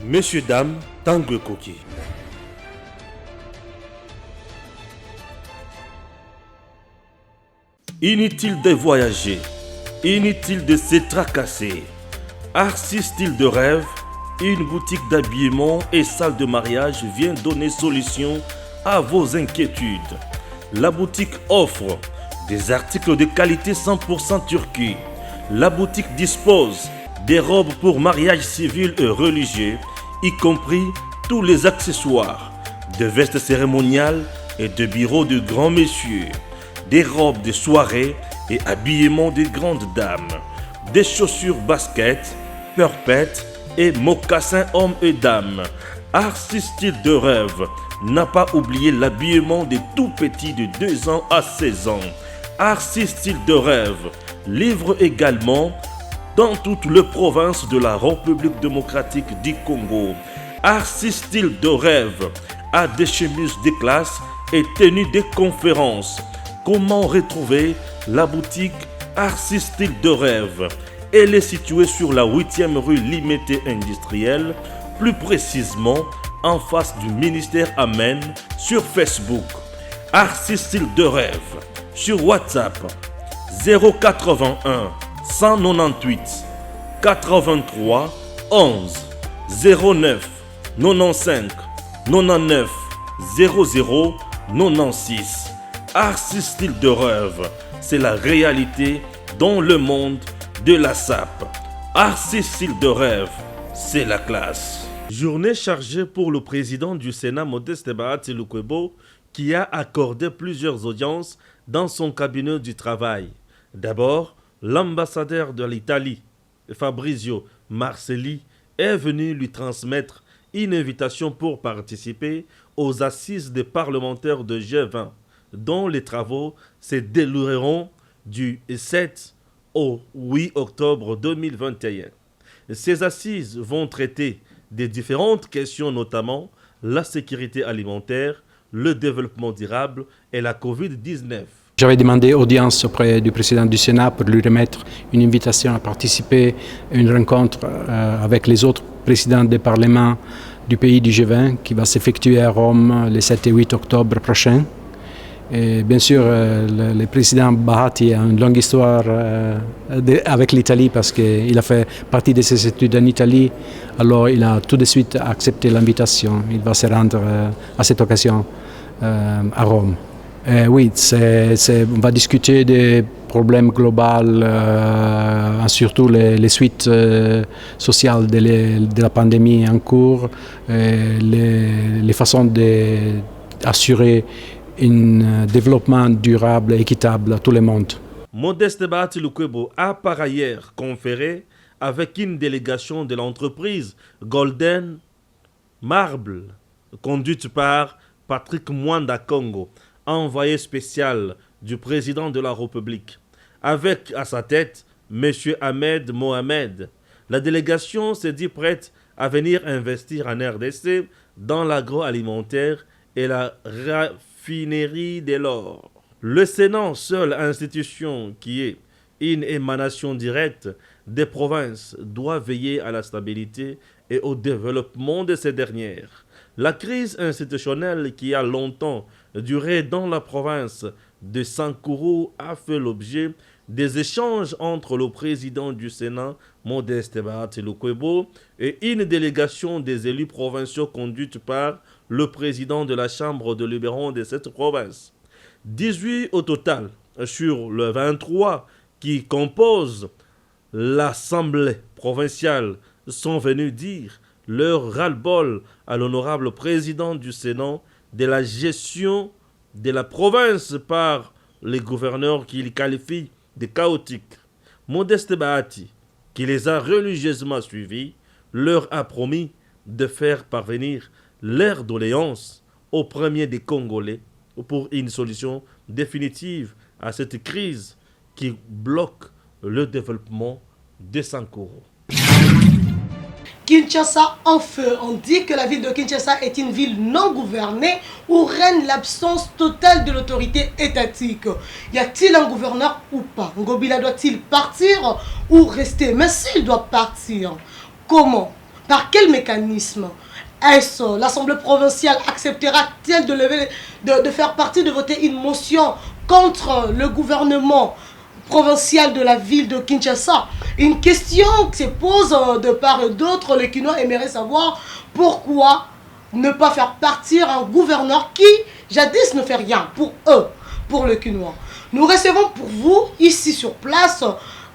Messieurs, dames, Tanguy Koki. Inutile de voyager, inutile de se tracasser. Arcis Style de Rêve, une boutique d'habillement et salle de mariage vient donner solution à vos inquiétudes. La boutique offre des articles de qualité 100% turquie. La boutique dispose des robes pour mariage civil et religieux, y compris tous les accessoires, de vestes cérémoniales et de bureaux de grands messieurs, des robes de soirée et habillement de grandes dames, des chaussures basket, purpette et mocassins hommes et dames. Arcis Style de Rêve n'a pas oublié l'habillement des tout petits de 2 ans à 16 ans. Arcis Style de Rêve livre également dans toutes les provinces de la République démocratique du Congo. Arcis Style de Rêve a des chemises de classe et tenues de conférences. Comment retrouver la boutique Arcis Style de Rêve? Elle est située sur la 8e rue Limité Industrielle, plus précisément en face du ministère Amen, sur Facebook. Arcis Style de Rêve sur WhatsApp 081 198 83 11 09 95 99 00 96. Arcis Style de Rêve, c'est la réalité dans le monde de la SAP. Arcis Style de Rêve, c'est la classe. Journée chargée pour le président du Sénat, Modeste Bahati Lukwebo, qui a accordé plusieurs audiences dans son cabinet du travail. D'abord, l'ambassadeur de l'Italie, Fabrizio Marcelli, est venu lui transmettre une invitation pour participer aux assises des parlementaires de G20, dont les travaux se dérouleront du 7 au 8 octobre 2021. Ces assises vont traiter des différentes questions, notamment la sécurité alimentaire, le développement durable et la Covid-19. J'avais demandé audience auprès du président du Sénat pour lui remettre une invitation à participer à une rencontre avec les autres présidents des parlements du pays du G20 qui va s'effectuer à Rome les 7 et 8 octobre prochains. Et bien sûr, le président Bahati a une longue histoire avec l'Italie parce qu'il a fait partie de ses études en Italie. Alors il a tout de suite accepté l'invitation. Il va se rendre à cette occasion à Rome. Oui, on va discuter des problèmes globaux, surtout les suites sociales de la pandémie en cours, les façons d'assurer un développement durable et équitable à tout le monde. Modeste Bahati Lukwebo a par ailleurs conféré avec une délégation de l'entreprise Golden Marble, conduite par Patrick Mwanda Congo, envoyé spécial du président de la République, avec à sa tête M. Ahmed Mohamed. La délégation s'est dit prête à venir investir en RDC dans l'agroalimentaire et la raffinerie de l'or. Le Sénat, seule institution qui est une émanation directe des provinces, doit veiller à la stabilité et au développement de ces dernières. La crise institutionnelle qui a longtemps duré dans la province de Sankuru a fait l'objet des échanges entre le président du Sénat, Modeste Bahati Lukwebo, et une délégation des élus provinciaux conduite par le président de la Chambre de libéraux de cette province. 18 au total sur le 23 qui composent l'Assemblée provinciale sont venus dire leur ras-le-bol à l'honorable président du Sénat de la gestion de la province par les gouverneurs qu'il qualifie de chaotique. Modeste Bahati, qui les a religieusement suivis, leur a promis de faire parvenir leurs doléances au premier des Congolais pour une solution définitive à cette crise qui bloque le développement de Sankuru. Kinshasa en feu. On dit que la ville de Kinshasa est une ville non gouvernée où règne l'absence totale de l'autorité étatique. Y a-t-il un gouverneur ou pas? Ngobila doit-il partir ou rester? Mais s'il doit partir, comment? par quel mécanisme est-ce l'Assemblée provinciale acceptera-t-elle de faire partie, de voter une motion contre le gouvernement provincial de la ville de Kinshasa? Une question qui se pose de part et d'autre. Les Kinois aimeraient savoir pourquoi ne pas faire partir un gouverneur qui, jadis, ne fait rien pour eux, pour les Kinois. Nous recevons pour vous, ici sur place,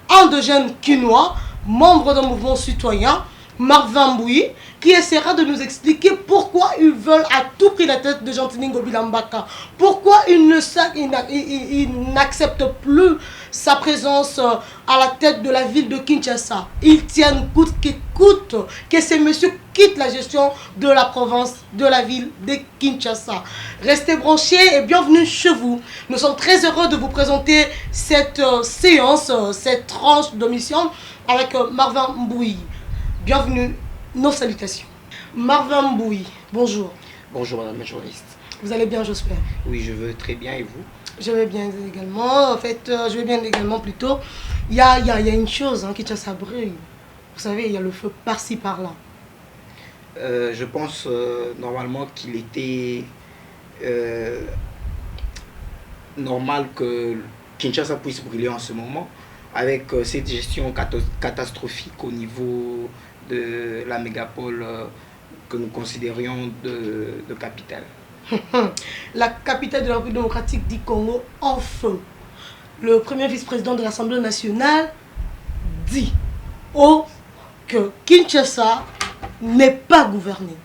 un de jeunes Kinois, membre d'un mouvement citoyen, Marvin Mbouyi, qui essaiera de nous expliquer pourquoi ils veulent à tout prix la tête de Jean-Tini Ngobila Mbaka. Pourquoi ils n'acceptent plus sa présence à la tête de la ville de Kinshasa. Ils tiennent coûte que coûte que ces messieurs quittent la gestion de la province, de la ville de Kinshasa. Restez branchés et bienvenue chez vous. Nous sommes très heureux de vous présenter cette séance, cette tranche d'émission avec Marvin Mbouyi. Bienvenue, nos salutations. Marvin Mbouyi, bonjour. Bonjour madame la journaliste. Vous allez bien, j'espère? Oui, je veux très bien, et vous? Je vais bien également. En fait, je vais bien également plutôt. Il y a une chose qui tient sa brûle. Vous savez, il y a le feu par-ci, par-là. Je pense normalement qu'il était normal que Kinshasa puisse brûler en ce moment avec cette gestion catastrophique au niveau de la mégapole que nous considérions de capitale. La capitale de la République démocratique du Congo en feu. Le premier vice-président de l'Assemblée nationale dit que Kinshasa n'est pas gouverné.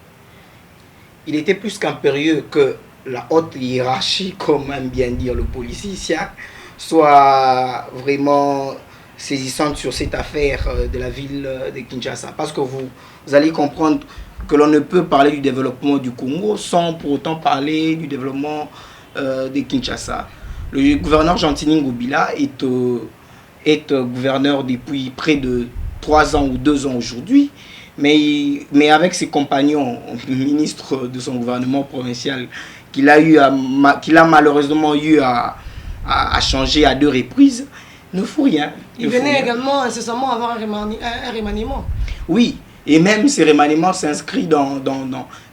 Il était plus qu'impérieux que la haute hiérarchie, comme aime bien dire le politicien, soit vraiment saisissante sur cette affaire de la ville de Kinshasa. Parce que vous allez comprendre que l'on ne peut parler du développement du Congo sans pour autant parler du développement de Kinshasa. Le gouverneur Jean-Tini Ngobila est gouverneur depuis près de 3 ans ou 2 ans aujourd'hui, mais avec ses compagnons, ministres de son gouvernement provincial, qu'il a malheureusement eu à changer à 2 reprises, ne faut rien. Il venait également incessamment avoir un remaniement. Oui, et même ces remaniements s'inscrivent dans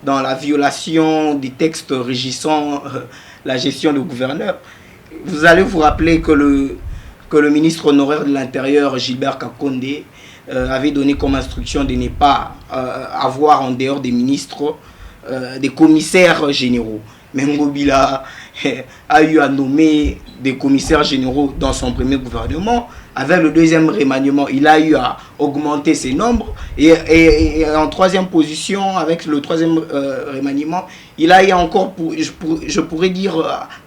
la violation des textes régissant la gestion du gouverneur. Vous allez vous rappeler que le ministre honoraire de l'Intérieur, Gilbert Kakonde, avait donné comme instruction de ne pas avoir en dehors des ministres des commissaires généraux. Mais Ngobila a eu à nommer des commissaires généraux dans son premier gouvernement. Avec le deuxième remaniement, il a eu à augmenter ses nombres. Et en 3e position, avec le 3e remaniement, il a eu encore, je pourrais dire,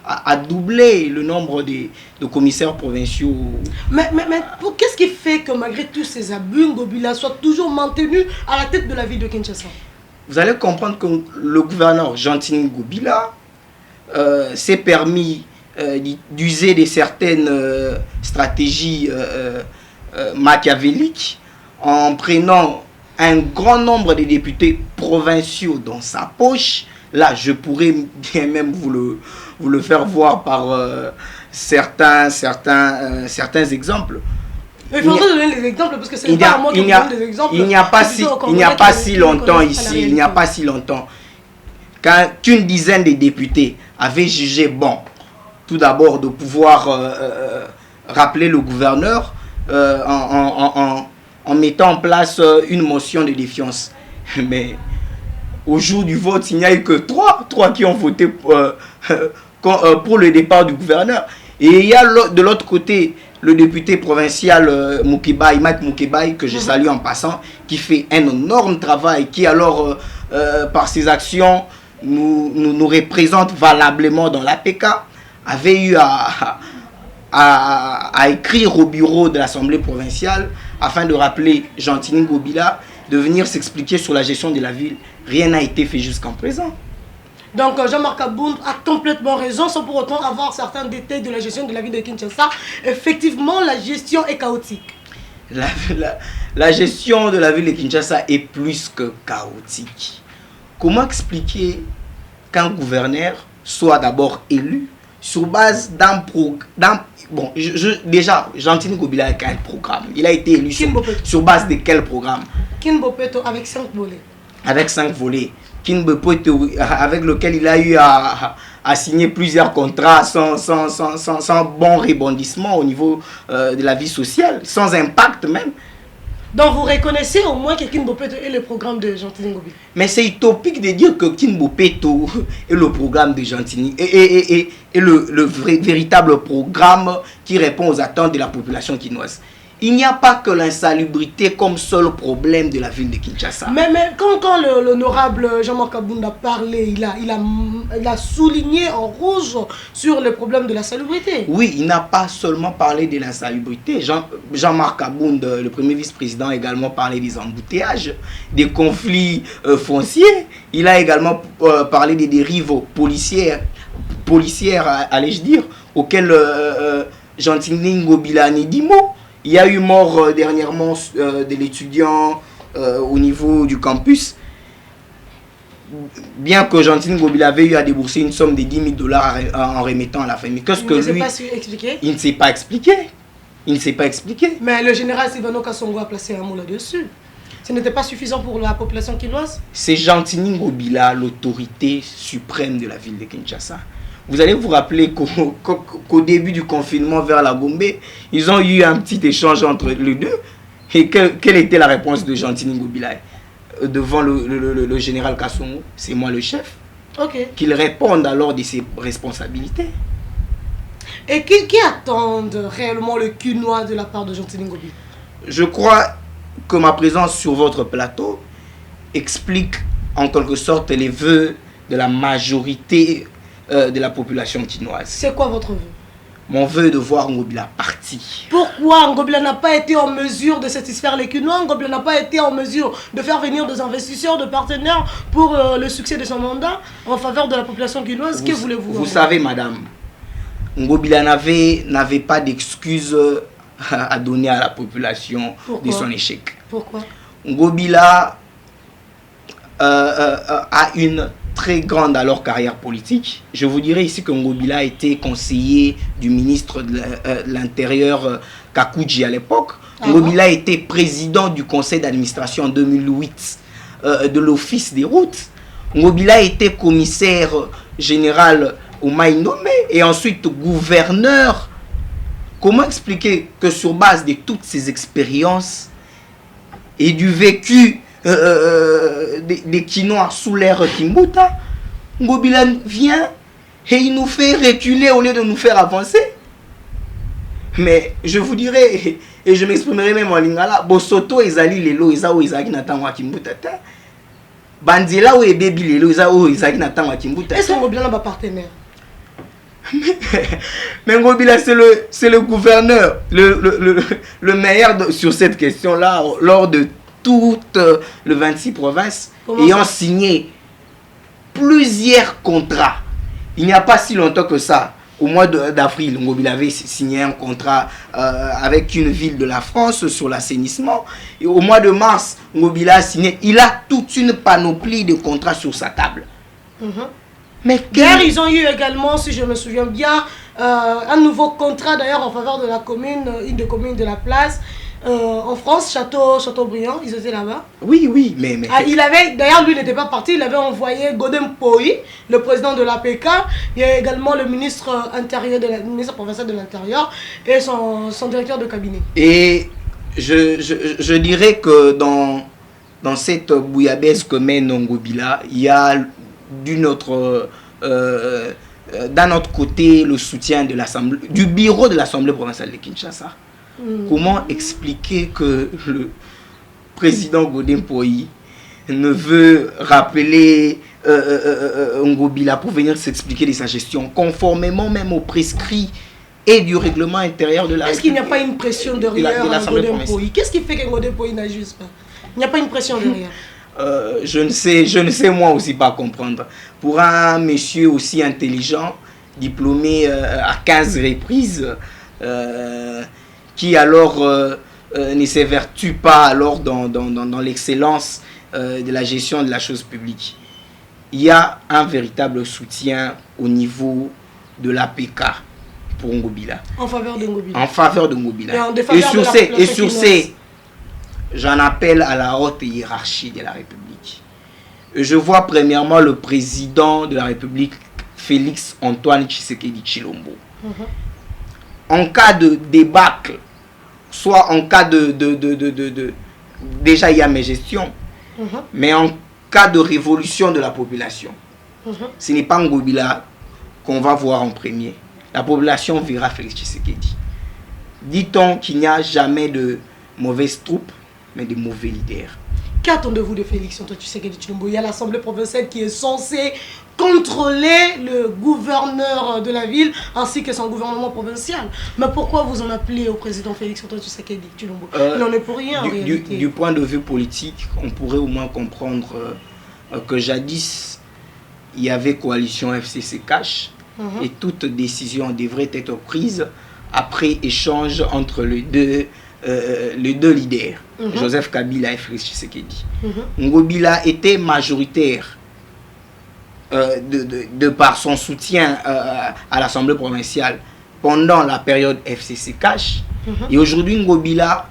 à doubler le nombre de commissaires provinciaux. Mais qu'est-ce qui fait que malgré tous ces abus, Ngobila soit toujours maintenu à la tête de la ville de Kinshasa? Vous allez comprendre que le gouverneur Jean-Tini Ngobila s'est permis d'user de certaines stratégies machiavéliques en prenant un grand nombre de députés provinciaux dans sa poche. Là, je pourrais bien même vous le faire voir par certains exemples. Il faudrait donner les exemples parce que c'est pas moi qui donne des exemples. Il n'y a pas si longtemps ici, il n'y a pas si longtemps, qu'une dizaine de députés avaient jugé bon, tout d'abord, de pouvoir rappeler le gouverneur en mettant en place une motion de défiance. Mais au jour du vote, il n'y a eu que 3 qui ont voté pour le départ du gouverneur. Et il y a de l'autre côté le député provincial Mike Mukebai, que je salue en passant, qui fait un énorme travail, qui alors, par ses actions, nous représente valablement dans l'APK, avait eu à écrire au bureau de l'Assemblée provinciale afin de rappeler Jean-Tini Ngobila de venir s'expliquer sur la gestion de la ville. Rien n'a été fait jusqu'à présent. Donc Jean-Marc Abound a complètement raison, sans pour autant avoir certains détails de la gestion de la ville de Kinshasa. Effectivement, la gestion est chaotique. La gestion de la ville de Kinshasa est plus que chaotique. Comment expliquer qu'un gouverneur soit d'abord élu sur base d'un programme? Bon, déjà, Jean-Tini Ngobila a quel programme? Il a été élu sur base de quel programme? Kinbopeto avec 5 volets. Avec 5 volets. Kinbopeto, avec lequel il a eu à signer plusieurs contrats sans bon rebondissement au niveau de la vie sociale, sans impact même. Donc vous reconnaissez au moins que Kinbopeto est le programme de Gentini Ngobila. Mais c'est utopique de dire que Kinbopeto est le programme de Gentini et le véritable programme qui répond aux attentes de la population quinoise. Il n'y a pas que l'insalubrité comme seul problème de la ville de Kinshasa. Mais quand l'honorable Jean-Marc Abounda a parlé, il a souligné en rouge sur le problème de la salubrité. Oui, il n'a pas seulement parlé de l'insalubrité. Jean-Marc Abounda, le premier vice-président, a également parlé des embouteillages, des conflits fonciers. Il a également parlé des dérives policières, allais-je dire, auxquelles Gentini Ngobila n'est dit mot. Il y a eu mort dernièrement de l'étudiant au niveau du campus. Bien que Gentini Ngobila avait eu à débourser une somme de 10 000 $ en remettant à la famille. Qu'est-ce que lui... Il ne s'est pas expliqué. Il ne s'est pas expliqué. Il ne s'est pas expliqué. Mais le général Silvano Kassongo a placé un mot là-dessus. Ce n'était pas suffisant pour la population quinoise. C'est Gentini Ngobila, l'autorité suprême de la ville de Kinshasa. Vous allez vous rappeler qu'au début du confinement vers la Gombe, ils ont eu un petit échange entre les deux. Et quelle était la réponse de Gentini Ngobila devant le général Kassongo? C'est moi le chef. Ok. Qu'il réponde alors de ses responsabilités. Et qui attendent réellement le quinois de la part de Gentini Ngobila? Je crois que ma présence sur votre plateau explique en quelque sorte les vœux de la majorité de la population quinoise. C'est quoi votre vœu? Mon vœu de voir Ngobila parti. Pourquoi Ngobila n'a pas été en mesure de satisfaire les Quinois? Ngobila n'a pas été en mesure de faire venir des investisseurs, de partenaires pour le succès de son mandat en faveur de la population quinoise. Que voulez-vous? Vous savez, madame, Ngobila n'avait pas d'excuses à donner à la population. Pourquoi? De son échec. Pourquoi? Ngobila a une très grande alors carrière politique. Je vous dirais ici que Ngobila a été conseiller du ministre de l'Intérieur Kakouji à l'époque. Ngobila a été président du conseil d'administration en 2008 de l'Office des routes. Ngobila a été commissaire général au Maïnomé et ensuite gouverneur. Comment expliquer que sur base de toutes ces expériences et du vécu des Quinois sous l'ère Kimbuta, Ngobila vient et il nous fait reculer au lieu de nous faire avancer. Mais je vous dirais, et je m'exprimerai même en lingala, Bosoto ezali lelo ezao ezaki na tango wa Kimbuta ta. Bandila ou ebebi lelo ezao ezaki na tango wa Kimbuta. Est-ce que Ngobila n'a pas partenaire? Mais Ngobila c'est le gouverneur, le meilleur sur cette question-là lors de toutes les 26 provinces ayant signé plusieurs contrats. Il n'y a pas si longtemps que ça, au mois d'avril, Ngobila avait signé un contrat avec une ville de la France sur l'assainissement. Et au mois de mars, Ngobila a signé. Il a toute une panoplie de contrats sur sa table. Mais d'ailleurs, ils ont eu également, si je me souviens bien, un nouveau contrat d'ailleurs en faveur de la commune, une des communes de la place. En France, Châteaubriand, ils étaient là-bas. Oui, mais... il avait, d'ailleurs, lui n'était pas parti, il avait envoyé Godem Poi, le président de l'APK. Il y a également le ministre intérieur, le ministre provincial de l'Intérieur et son directeur de cabinet. Et je dirais que dans cette bouillabaisse que mène Ngobila, il y a d'un autre côté le soutien de l'Assemblée, du bureau de l'Assemblée provinciale de Kinshasa. Comment expliquer que le président Godem Poi ne veut rappeler Ngobila pour venir s'expliquer de sa gestion, conformément même aux prescrits et du règlement intérieur de la Est-ce qu'il n'y a pas une pression derrière Godem Poi? Qu'est-ce qui fait que Godem Poi n'agisse pas? Il n'y a pas une pression derrière. Je ne sais moi aussi pas comprendre. Pour un monsieur aussi intelligent, diplômé à 15 reprises, qui alors ne s'évertue pas alors dans l'excellence de la gestion de la chose publique. Il y a un véritable soutien au niveau de l'APK pour Ngobila. En faveur de Ngobila. En faveur de Ngobila. Et sur j'en appelle à la haute hiérarchie de la République. Je vois premièrement le président de la République, Félix Antoine Tshisekedi Tshilombo. En cas de débâcle, soit en cas déjà il y a mes gestions, mais en cas de révolution de la population, ce n'est pas Ngobila qu'on va voir en premier. La population verra Félix Tshisekedi. Dit-on qu'il n'y a jamais de mauvaises troupes, mais de mauvais leaders. Qu'attendez-vous de Félix Antoine Tshisekedi Tshilombo? Il y a l'Assemblée provinciale qui est censée contrôler le gouverneur de la ville ainsi que son gouvernement provincial. Mais pourquoi vous en appelez au président Félix Antoine Tshisekedi Tshilombo? Il n'en est pour rien en réalité. Du point de vue politique, on pourrait au moins comprendre que jadis, il y avait coalition FCC Cash et toute décision devrait être prise après échange entre les deux leaders, Joseph Kabila et Félix Tshisekedi. Ngobila était majoritaire de par son soutien à l'Assemblée provinciale pendant la période FCC Cash. Et aujourd'hui, Ngobila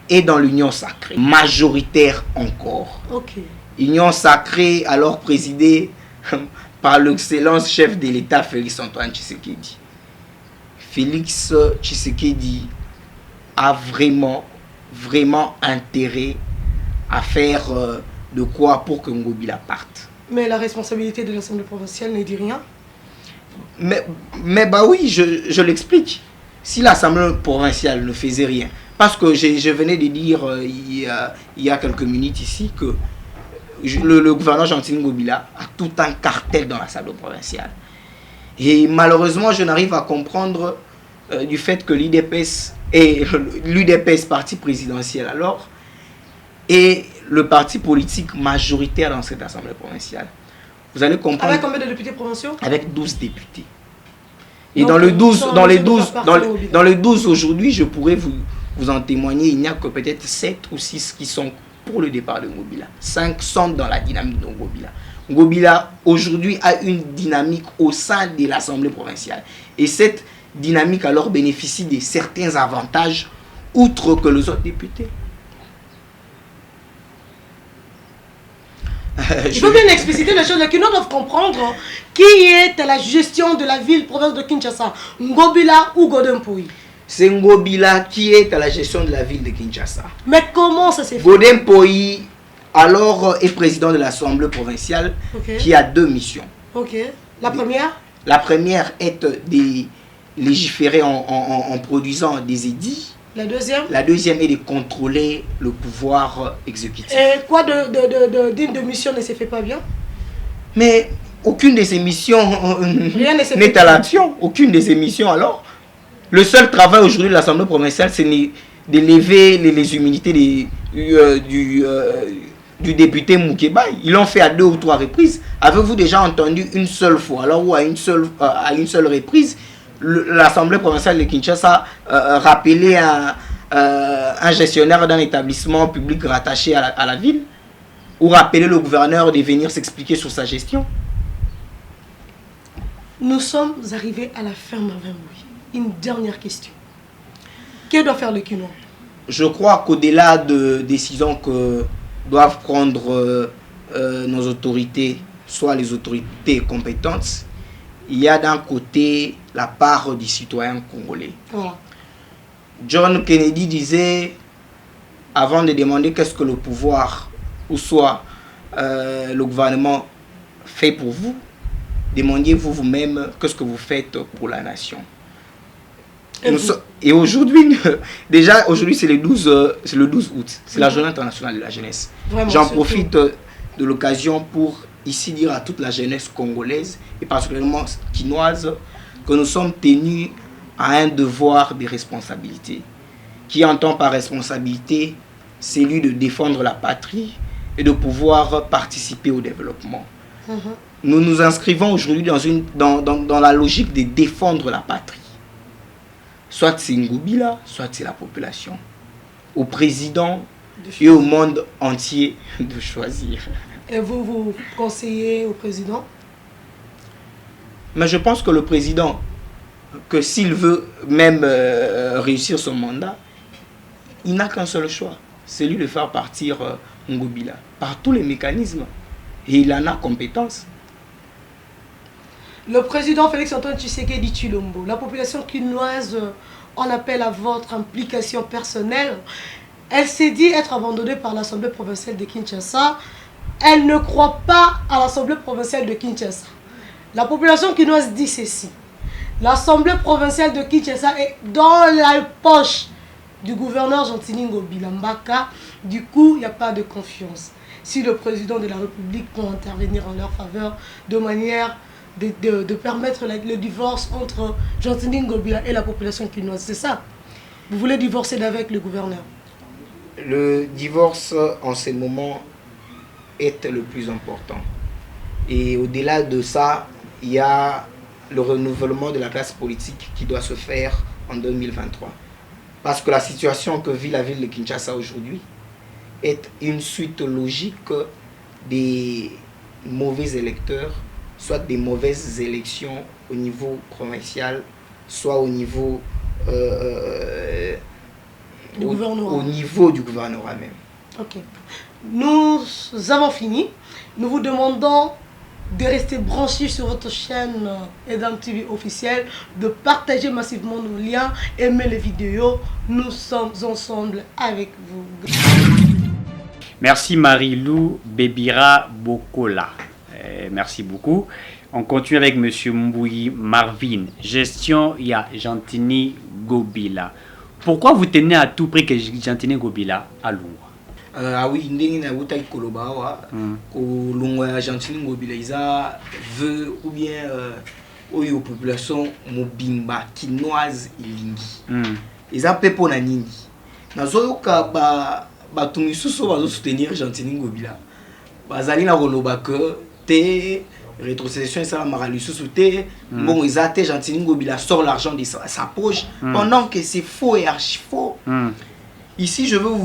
est dans l'Union sacrée, majoritaire encore. Union sacrée alors présidée par l'excellence chef de l'État Félix Antoine Tshisekedi. Félix Tshisekedi a vraiment intérêt à faire de quoi pour que Ngobila parte. Mais la responsabilité de l'Assemblée provinciale ne dit rien. Mais bah oui, je l'explique. Si l'Assemblée provinciale ne faisait rien, parce que je venais de dire il y a quelques minutes ici que le gouverneur Gentil Ngobila a tout un cartel dans l'Assemblée provinciale. Et malheureusement, je n'arrive à comprendre du fait que l'UDPS, parti présidentiel alors, est le parti politique majoritaire dans cette Assemblée provinciale. Vous allez comprendre. Avec combien de députés provinciaux? Avec 12 députés. Et donc, dans les 12 aujourd'hui, je pourrais vous en témoigner, il n'y a que peut-être 7 ou 6 qui sont pour le départ de Ngobila. 5 sont dans la dynamique de Ngobila. Ngobila aujourd'hui a une dynamique au sein de l'Assemblée provinciale. Et cette dynamique alors bénéficie de certains avantages outre que les autres députés. Je veux bien expliciter les choses, les Kinois doivent comprendre qui est à la gestion de la ville, province de Kinshasa, Ngobila ou Godempoui. C'est Ngobila qui est à la gestion de la ville de Kinshasa. Mais comment ça s'est fait? Godempoui alors est président de l'Assemblée provinciale qui a 2 missions. La première? La première est de légiférer en produisant des édits. La deuxième? La deuxième est de contrôler le pouvoir exécutif. Et quoi d'une de mission ne se fait pas bien? Mais aucune de ces missions n'est à l'action. Aucune de ces missions alors. Le seul travail aujourd'hui de l'Assemblée provinciale, c'est de lever les immunités du député Moukébaï. Ils l'ont fait à 2 ou 3 reprises. Avez-vous déjà entendu une seule fois, alors ou à une seule reprise, l'Assemblée provinciale de Kinshasa rappeler un gestionnaire d'un établissement public rattaché à la ville, ou rappeler le gouverneur de venir s'expliquer sur sa gestion? Nous sommes arrivés à la fin, Marvin Moui. Une dernière question. Que doit faire le Kinois? Je crois qu'au-delà de décisions que doivent prendre nos autorités, soit les autorités compétentes, il y a d'un côté la part du citoyen congolais. John Kennedy disait, avant de demander qu'est-ce que le pouvoir, ou soit le gouvernement fait pour vous, demandiez-vous vous-même qu'est-ce que vous faites pour la nation. Et aujourd'hui, déjà aujourd'hui c'est le 12 août, c'est la journée internationale de la jeunesse. J'en profite de l'occasion pour ici dire à toute la jeunesse congolaise et particulièrement quinoise que nous sommes tenus à un devoir de responsabilité. Qui entend par responsabilité celui de défendre la patrie et de pouvoir participer au développement. Nous nous inscrivons aujourd'hui dans la logique de défendre la patrie. Soit c'est Ngobila, soit c'est la population. Au président et au monde entier de choisir. Et vous conseillez au président? Mais je pense que le président, que s'il veut même réussir son mandat, il n'a qu'un seul choix, celui de faire partir Ngobila par tous les mécanismes. Et il en a compétence. Le président Félix-Antoine Tshisekedi Tshilombo, la population quinoise en appelle à votre implication personnelle. Elle s'est dit être abandonnée par l'Assemblée provinciale de Kinshasa. Elle ne croit pas à l'Assemblée provinciale de Kinshasa. La population quinoise dit ceci. L'Assemblée provinciale de Kinshasa est dans la poche du gouverneur Gentini Ngobila Mbaka. Du coup, il n'y a pas de confiance. Si le président de la République peut intervenir en leur faveur de manière de permettre le divorce entre Gentini Ngobila et la population quinoise, c'est ça. Vous voulez divorcer d'avec le gouverneur? Le divorce en ce moment est le plus important. Et au-delà de ça, il y a le renouvellement de la classe politique qui doit se faire en 2023. Parce que la situation que vit la ville de Kinshasa aujourd'hui est une suite logique des mauvais électeurs, soit des mauvaises élections au niveau provincial, soit au niveau, au niveau du gouvernorat même. Ok. Nous avons fini. Nous vous demandons de rester branchés sur votre chaîne Edam TV officielle, de partager massivement nos liens, aimer les vidéos. Nous sommes ensemble avec vous. Merci Marie-Lou Bébira Bokola. Merci beaucoup. On continue avec M. Mbouyi Marvin. Gestion, il y a Gentini Ngobila. Pourquoi vous tenez à tout prix que Gentini Ngobila à Lungwa? Ah oui, ndenge na utaki koloba wa ko Lungwa ya Gentini Ngobila isa veut ou bien oyo population mobimba kinoise ilingi. Isa pepo na nini. Nazoyoka ba tumisuso bazo soutenir Gentini Ngobila. Bazali na koloba que te rétrocession ça mara lisusu te bon isa te Gentini Ngobila sort l'argent de sa poche pendant que c'est faux et archi faux. Ici je veux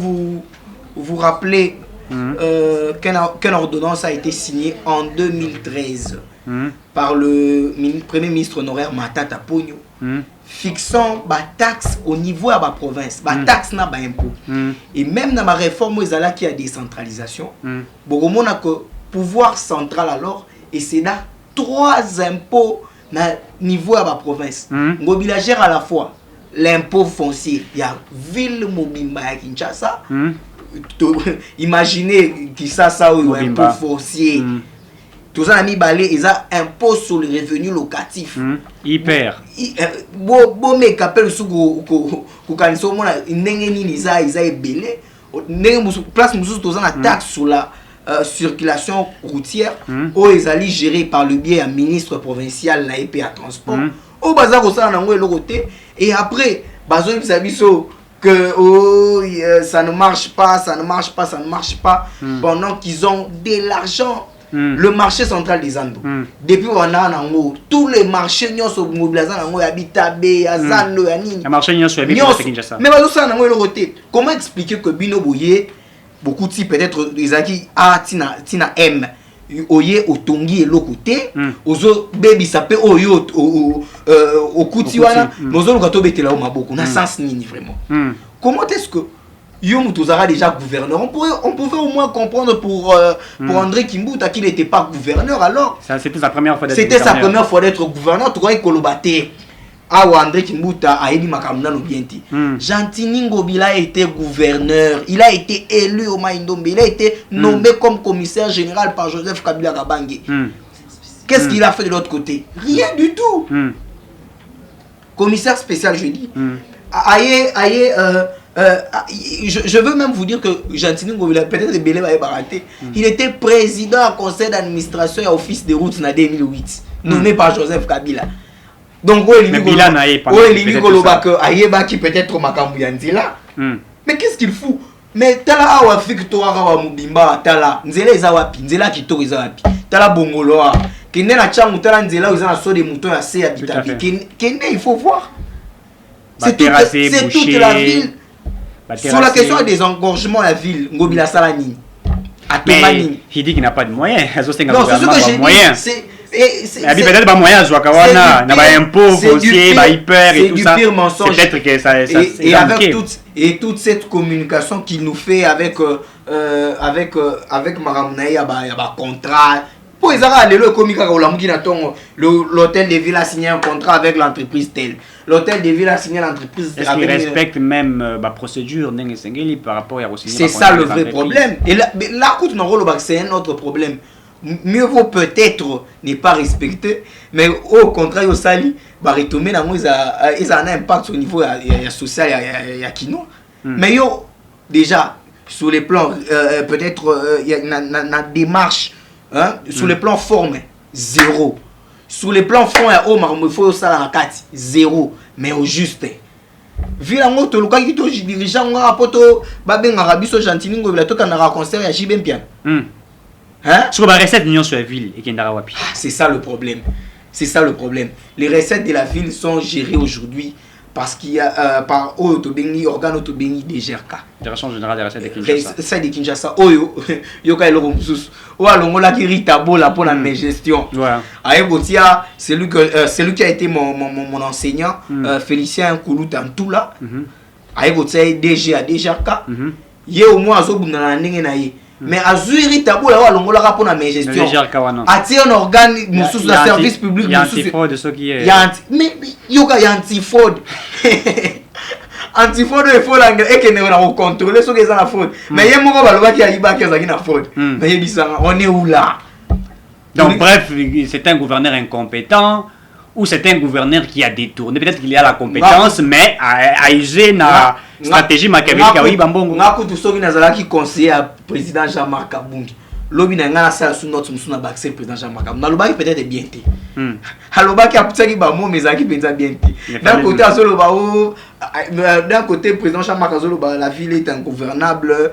vous rappeler qu'une ordonnance a été signée en 2013 par le Premier ministre honoraire Matata Ponyo fixant la taxe au niveau de la province, la taxe na ba impôt. Et même dans ma réforme qui a décentralisation, on a que pouvoir central alors et c'est là 3 impôts na niveau de la province. Ngobila gère à la fois l'impôt foncier, il y a ville Mobimba à Kinshasa. Imaginez qui ça ou impôt foncier. Tout ça a mis balai, ils ont impôt sur le revenu locatif. Hyper. Bon mais qu'appelle sous kukaniso mona ndenge nini isa ebele. Ndenge place mususu toza na taxe sur la circulation routière o ezali géré par le biais du ministre provincial na EPA transport. O baza ko sala nango eloko te et après bazo biso que ça ne marche pas, ça ne marche pas, ça ne marche pas pendant qu'ils ont de l'argent. Le marché central des Andes. Depuis on a tous les marchés n'y sont mobilisés nango ya Bitabe, ya Zando, ya nini. Les marchés n'y sont Kinshasa. Mais bazo ça nango eloko. Comment expliquer que Bino Boye beaucoup de peut-être Isaki a tina M oye otongi eloko te ozo baby sapé oyo okuti wana nozo lukato betela o maboko na sens nini vraiment. Comment est-ce que Yom Touzara déjà gouverneur, on pouvait au moins comprendre pour André Kimbuta qu'il n'était pas gouverneur alors. C'était sa première fois d'être gouverneur. C'était sa première fois d'être gouverneur. Tu vois, Kolobate. Ah, André Kimbuta a élu Makamna no bienti. Gentini Ngobila a été gouverneur. Il a été élu au Maïndombe. Il a été nommé comme commissaire général par Joseph Kabila Kabange. Qu'est-ce qu'il a fait de l'autre côté? Rien du tout. Commissaire spécial, je dis. Je veux même vous dire que Gentini Ngobila, peut-être de Belé va baraté. Il était président du conseil d'administration et office des routes en 2008, nommé par Joseph Kabila. Donc, qui peut-être Makambu Yanzila. Mais qu'est-ce qu'il fout? Mais tala awa victoire awa mubimba tala nzela ezawapi nzela kitoko ezawapi tala bongoloa kende na changu tala nzela eza na so de mouton ya se habitabi kende il faut voir. C'est toute la ville. Sur la question des engorgements, la ville, Ngobila Salani. Mais il dit qu'il n'a pas de moyens. Non, c'est ce que j'ai dit. peut-être pas moyen de kawana na ba impôt foncier ba hyper et tout ça. C'est peut-être que ça et avec toute cette communication qu'il nous fait avec Maramnaï ba contrat pour les arabes le communiqué l'hôtel de ville a signé un contrat avec l'entreprise telle. L'hôtel de ville a signé l'entreprise. Est-ce qu'il respecte même la procédure par rapport à c'est ça le vrai problème. Et là c'est un autre problème. Mieux vaut peut-être ne pas respecter, mais au contraire, au sali, retomber dans ils ont un impact au niveau social, il y a qui non. Mais yo déjà sur les plans peut-être il y a une démarche, sur le plan forme zéro, sur le plan fond il faut ça la carte zéro, mais au juste. Vu la moto le cas qui to dirigeant on rapporto ba ben arabi so gentini ngo la to kana concert ya Jibem Pian. Sur la recette d'union sur la ville et Kendara Wapi. C'est ça le problème. C'est ça le problème. Les recettes de la ville sont gérées aujourd'hui parce qu'il y a par organe Otobeni DGRK. Direction générale des recettes de Kinshasa. C'est de Kinshasa. Yoka Eloro Moussous. Alongola qui ritabo là pour la gestion. Aïe Botia, c'est lui qui a été mon enseignant, Félicien Koulouta Ntoula. Aïe Botia DG à DGRK. Yé au moins Azobuna Nengenaye. Mais Azuri Tabo là longola pour la gestion. Ati un organe sous le service public. Il y a antifraude de ce qui est. Mais yoga y a antifraude. Antifraude il faut l'anglais et que ne on contrôler ce qui est la fraude. Mais il y a mon baloba qui a iba qui a na fraude. Mais il dit on est où là? Donc bref, c'est un gouverneur incompétent ou c'est un gouverneur qui a détourné. Peut-être qu'il a la compétence, mais à user na stratégie machiavélique. Oui, bambongo. Ngako tout ce qui n'a qui conseiller à président Jean-Marc Kabungi. Lobi na ngana ça sous notre musuna baxer président Jean-Marc Kabungi. Na loba peut-être bien té. Aloba qui a peut-être ba mo mais qui peut bien té. D'un côté azoloba d'un côté président Jean-Marc azoloba la ville est ingouvernable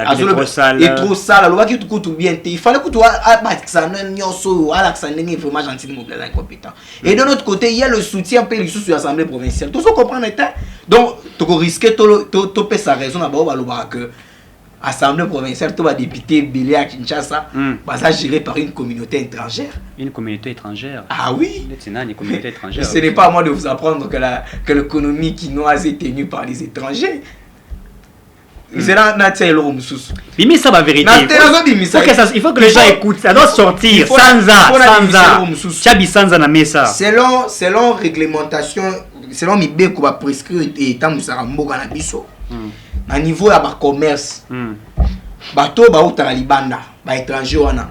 azoloba est trop sale. Aloba qui tout bien té. Il fallait que toi ça nyoso Alexandre est vraiment gentil mais incompétent. Et de l'autre côté, il y a le soutien pays sous l'Assemblée provinciale. Tout ça comprendre était. Donc tu risques to payer sa raison à baloba que Assemblée provinciale, tout va député Belé à Kinshasa, ça géré par une communauté étrangère. Une communauté étrangère? Ah oui. Une communauté étrangère. Ce n'est pas à moi de vous apprendre que l'économie quinoise est tenue par les étrangers. C'est là mais ça va vérité. Il faut que les gens écoutent. Ça doit sortir. Sans ça. Selon réglementation, selon Mibé qu'on va prescrire et tant que ça ramboga na biso. À niveau à commerce, bateau ba libanda, ba étranger wana.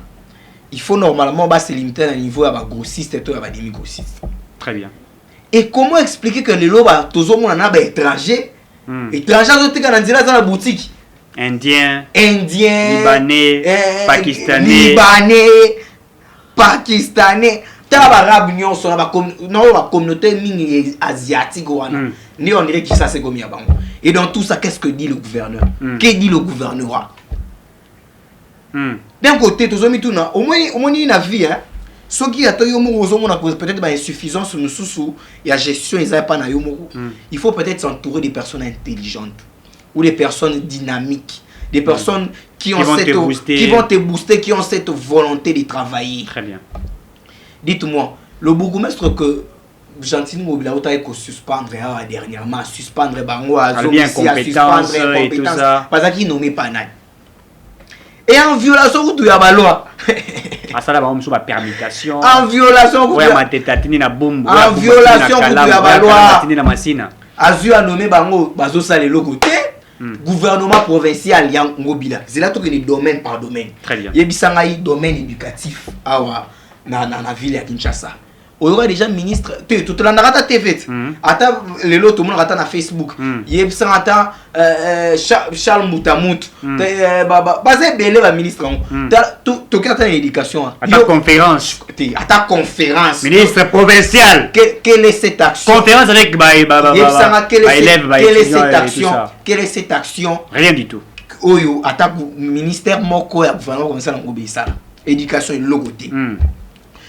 Il faut normalement se limiter à niveau à grossiste et à demi grossiste. Très bien. Et comment expliquer que les loba tozo mona ba étranger, étranger zote kana nzela dans la boutique. Indien, Pakistanais, Arabe union sur la communauté mini asiatique wana. Ni on dirait que ça c'est comme yabango. Et dans tout ça, qu'est-ce que dit le gouverneur? Que dit le gouvernorat? D'un côté, tout ça, au moins il y a une vie. Ce qui a peut-être une insuffisance sous la gestion, il faut peut-être s'entourer des personnes intelligentes ou des personnes dynamiques, des personnes qui vont te booster, qui ont cette volonté de travailler. Très bien. Dites-moi, le bourgmestre que Gentini Mobila a suspendre dernièrement, suspendre Bango à incompétence et tout ça. Parce qu'il nommé pas naï. Et en violation de la loi. Ça là on sur permutation. En violation de la bombe. En violation de la loi. Azu a nommé Bango bazo sale le côté. Gouvernement provincial yang Mobila. C'est là tout que les domaines par domaine. Très bien. Il y a bisanga domaine éducatif awa na ville à Kinshasa. On aura déjà ministre tout le monde TV ata lelo tout le monde na Facebook yeb sangata Charles Moutamut basé belé ba ministre tout carte l'éducation ata conférence ministre provincial quelle est cette action conférence avec élèves quelle est cette action rien du tout oyo ata ministère moko ya gouvernement comme ça na ngobisa éducation et logoté.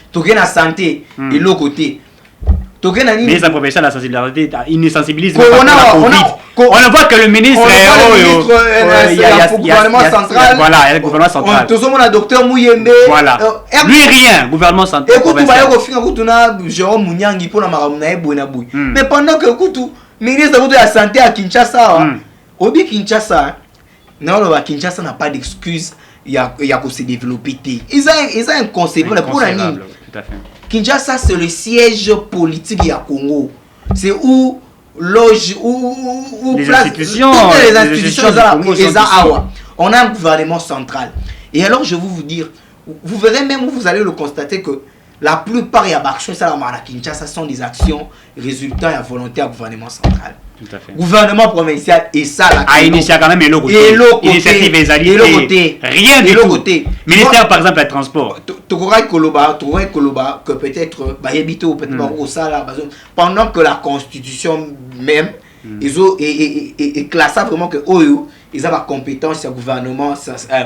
Toke na santé et l'autre côté. ministre provincial de la sensibilité, il nous sensibilise. On voit que le ministre il y a le gouvernement central. Voilà, il y a le gouvernement central. Tout le monde a docteur Mouyembe. Voilà. Lui rien, gouvernement central. Mais pendant que le ministre de la santé à Kinshasa, Obi Kinshasa, Kinshasa n'a pas d'excuse. Il y a qu'à se développer. Ils ont un concept. Kinshasa, c'est le siège politique du Congo. C'est où loge, où les place institutions, toutes les institutions du Congo sont on a un gouvernement central. Et alors, je vais vous dire, vous verrez même où vous allez le constater que la plupart des actions à Kinshasa sont des actions résultant de la volonté du gouvernement central. Tout à fait. Gouvernement provincial et ça la a initié quand même initiative égalité rien du tout. Ministère par exemple des transports. Tokorai Koloba que peut-être Bayebito peut-être au sala pendant que la constitution même ils ont et classé vraiment que Oyo ils ont la compétence au gouvernement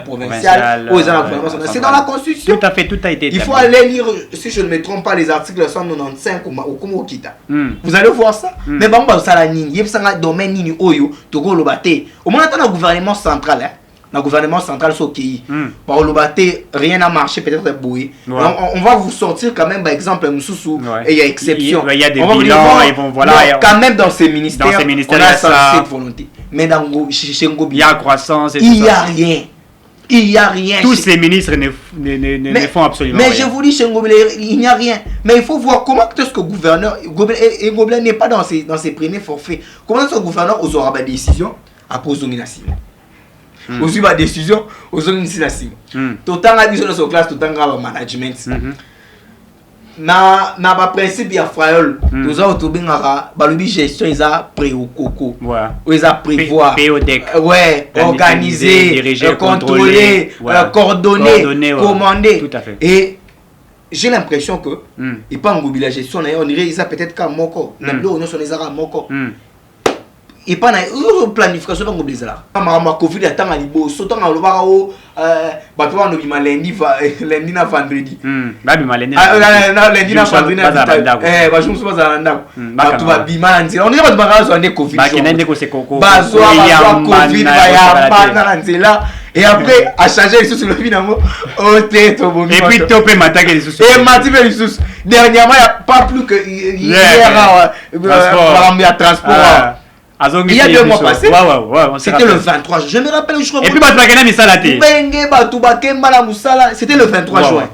provincial ou ils ont la gouvernement central. C'est dans la constitution. Tout à fait, tout a été. Il faut aller lire, si je ne me trompe pas, les articles 195 au Congo Kita. Vous allez voir ça. Mais bon, ça la nini, il y a un domaine nini Oyo, Togo Lobate. Au moins, on a un gouvernement central. Le gouvernement central sur qui par le bâté rien n'a marché peut-être bouillé. On va vous sortir quand même par exemple Moussoussou et il y a exception. Il y a des bilans et bon voilà. Quand même dans ces ministères on a cette volonté. Mais dans chez Ngobi il y a croissance et il y a rien. Il y a rien. Tous ces ministres ne font absolument rien. Mais je vous dis chez Ngobi il n'y a rien. Mais il faut voir comment est-ce que le gouverneur Ngobi n'est pas dans ses premiers forfaits. Comment est-ce que le gouverneur aura des décisions après domination. Aussi ma décision aux organismes tout temps à vision de sa classe tout temps à management na ba principe ya frayol nous a autobingara balubi gestion ils a préocoko ils a prévoir ouais organiser diriger contrôler coordonner commander tout à fait. Et j'ai l'impression que et pas en la gestion on dirait ils a peut-être qu'à moko na blo on sont les ara moko et pas na planification va ngobliser là ma covid attend à libo sautant à lobaka o ba to no bima lundi na vendredi ba bima lundi lundi na vendredi ba jour so ba nda ba to ba bima nzela on est ba baka so ande covid ba kenende ko se koko ba so covid ba ya ba na nzela et après à changer les sous le finalement au tête au bon et puis topé m'attaquer les sous et m'a dit les sous dernièrement il y a pas plus que hier à transport. Il y a 2 mois passés, c'était le 23 juin. Je me rappelle, je crois. Et puis, c'était le 23 juin.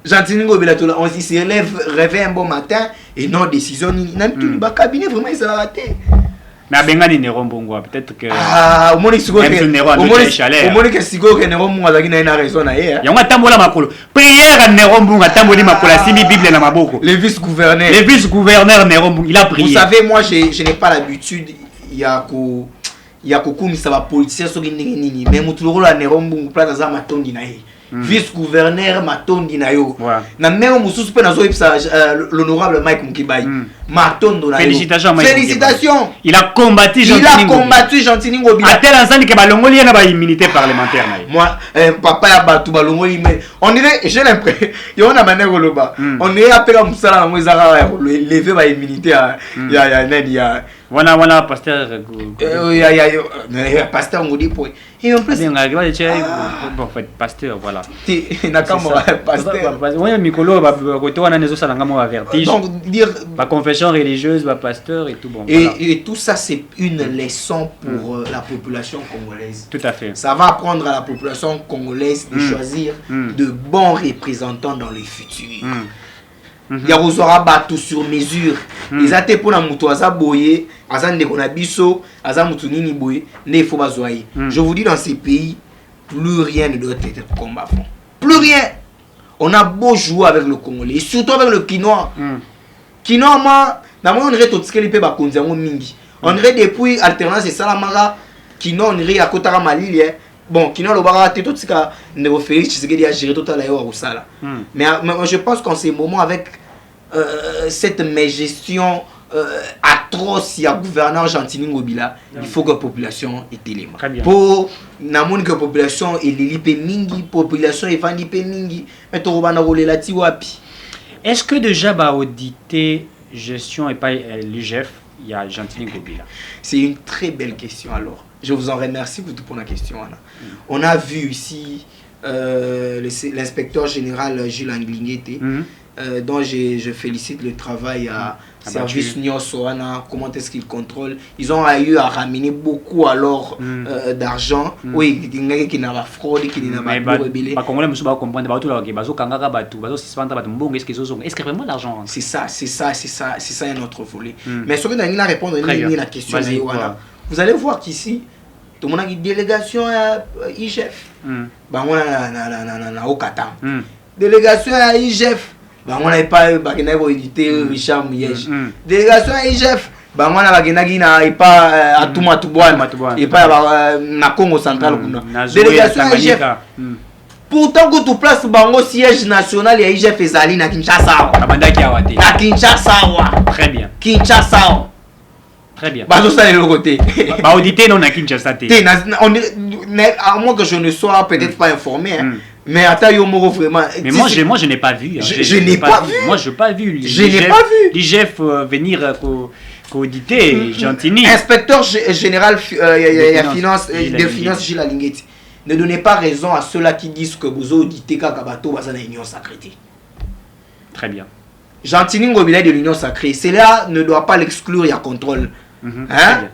Gentini Ngobelatola, on s'y réveille un bon matin et non décision. Le cabinet, vraiment, ils ont raté. Mais à Bengani Nero Mbongwa, peut-être que. Ah, au moins, il y a tambola makolo. Prière à Nero Mbonga, tamboli makola, simi Bible na maboko. Le vice-gouverneur. Le vice-gouverneur Nero Mbonga, il a prié. Vous savez, moi, je n'ai pas l'habitude, il y a beaucoup ça va politicien sur nini, mais mutuloro la Nero Mbonga, place za matondi na ye. Vice-gouverneur Matondi Nayo. Na même mususu pe nazo l'honorable Mike Mukibai. Matondo Nayo. Félicitations Mike. Félicitations. Il a combattu Gentini Ngobi. À tel instant que balongoli na ba immunité parlementaire na. Moi papa ya batu balongoli mais on dirait j'ai l'impression yo na maneko loba. On est appelé musala na mwezaka lever ba immunité ya Wana pasteur pasteur ngodi po. Et en plus bon fait pasteur voilà. Pasteur. Ouais mikolo ba koto wana nezo sala ngamo vertige. Donc dire ba confession religieuse ba pasteur et tout bon. Et tout ça c'est une leçon pour la population congolaise. Tout à fait. Ça va apprendre à la population congolaise de choisir de bons représentants dans le futur. Il y a Rosora Batou sur mesure. Ils ont été pour la moutoisa boye, azan de konabiso, azan moutounini boye, ne faut pas zoyer. Je vous dis, dans ces pays, plus rien ne doit être combat fond. Plus rien. On a beau jouer avec le Congolais, et surtout avec le Quinois. Quinois, moi, on dirait tout ce qu'il peut bakonza mingi. On dirait depuis alternance et Salamara, Quinois, on dirait à Kotara Malili. Bon, Kino le bara tout ce qu'a ne Félix Tshisekedi a géré tout à l'heure au Sala. Mais je pense qu'en ces moments avec cette gestion atroce, il y a gouverneur Gentini Ngobila, il faut que la population est élément. Pour namon que la population est l'élipé mingi, population est vendipé mingi, mais tu vas na roler la tiwapi. Est-ce que déjà ba auditer gestion et pas l'IGF, il y a Gentini Ngobila? C'est une très belle question alors. Je vous en remercie pour la question. On a vu ici l'inspecteur général Jules Anglingete, dont je félicite le travail à Service Nyon Soana, comment est-ce qu'ils contrôlent. Ils ont eu à ramener beaucoup alors d'argent. Oui, qui n'a pas fraude, qui n'a pas rebellé. Est-ce que vraiment l'argent? C'est ça un autre volet. Mais ce que Daniel a répondu à la question, vous allez voir qu'ici, tout le monde a une délégation à IGF. On a au Qatar. Délégation à IGF. On n'a pas édité Richard Mouyej. Délégation à IGF. On a pas à Toumatouboine. Et pas à Congo central. Délégation à IGF. Pourtant, quand tu places le siège national, il y a IGF et Zali à Kinshasa. À Kinshasa. Très bien. Kinshasa. Très bien. Ça est le côté. Audité non à Kinshasa. À moins que je ne sois peut-être pas informé. Mais attends, vraiment. Mais moi, je n'ai pas vu. Je n'ai pas vu. Moi, je n'ai pas vu. Je n'ai pas vu. L'IGF venir auditer Gentini. Inspecteur général des finances Gilles Alingeti. Ne donnez pas raison à ceux-là qui disent que vous auditez Kakabato dans l'Union sacrée. Très bien. Gentini Ngobila de l'Union sacrée. Cela ne doit pas l'exclure, il y a contrôle.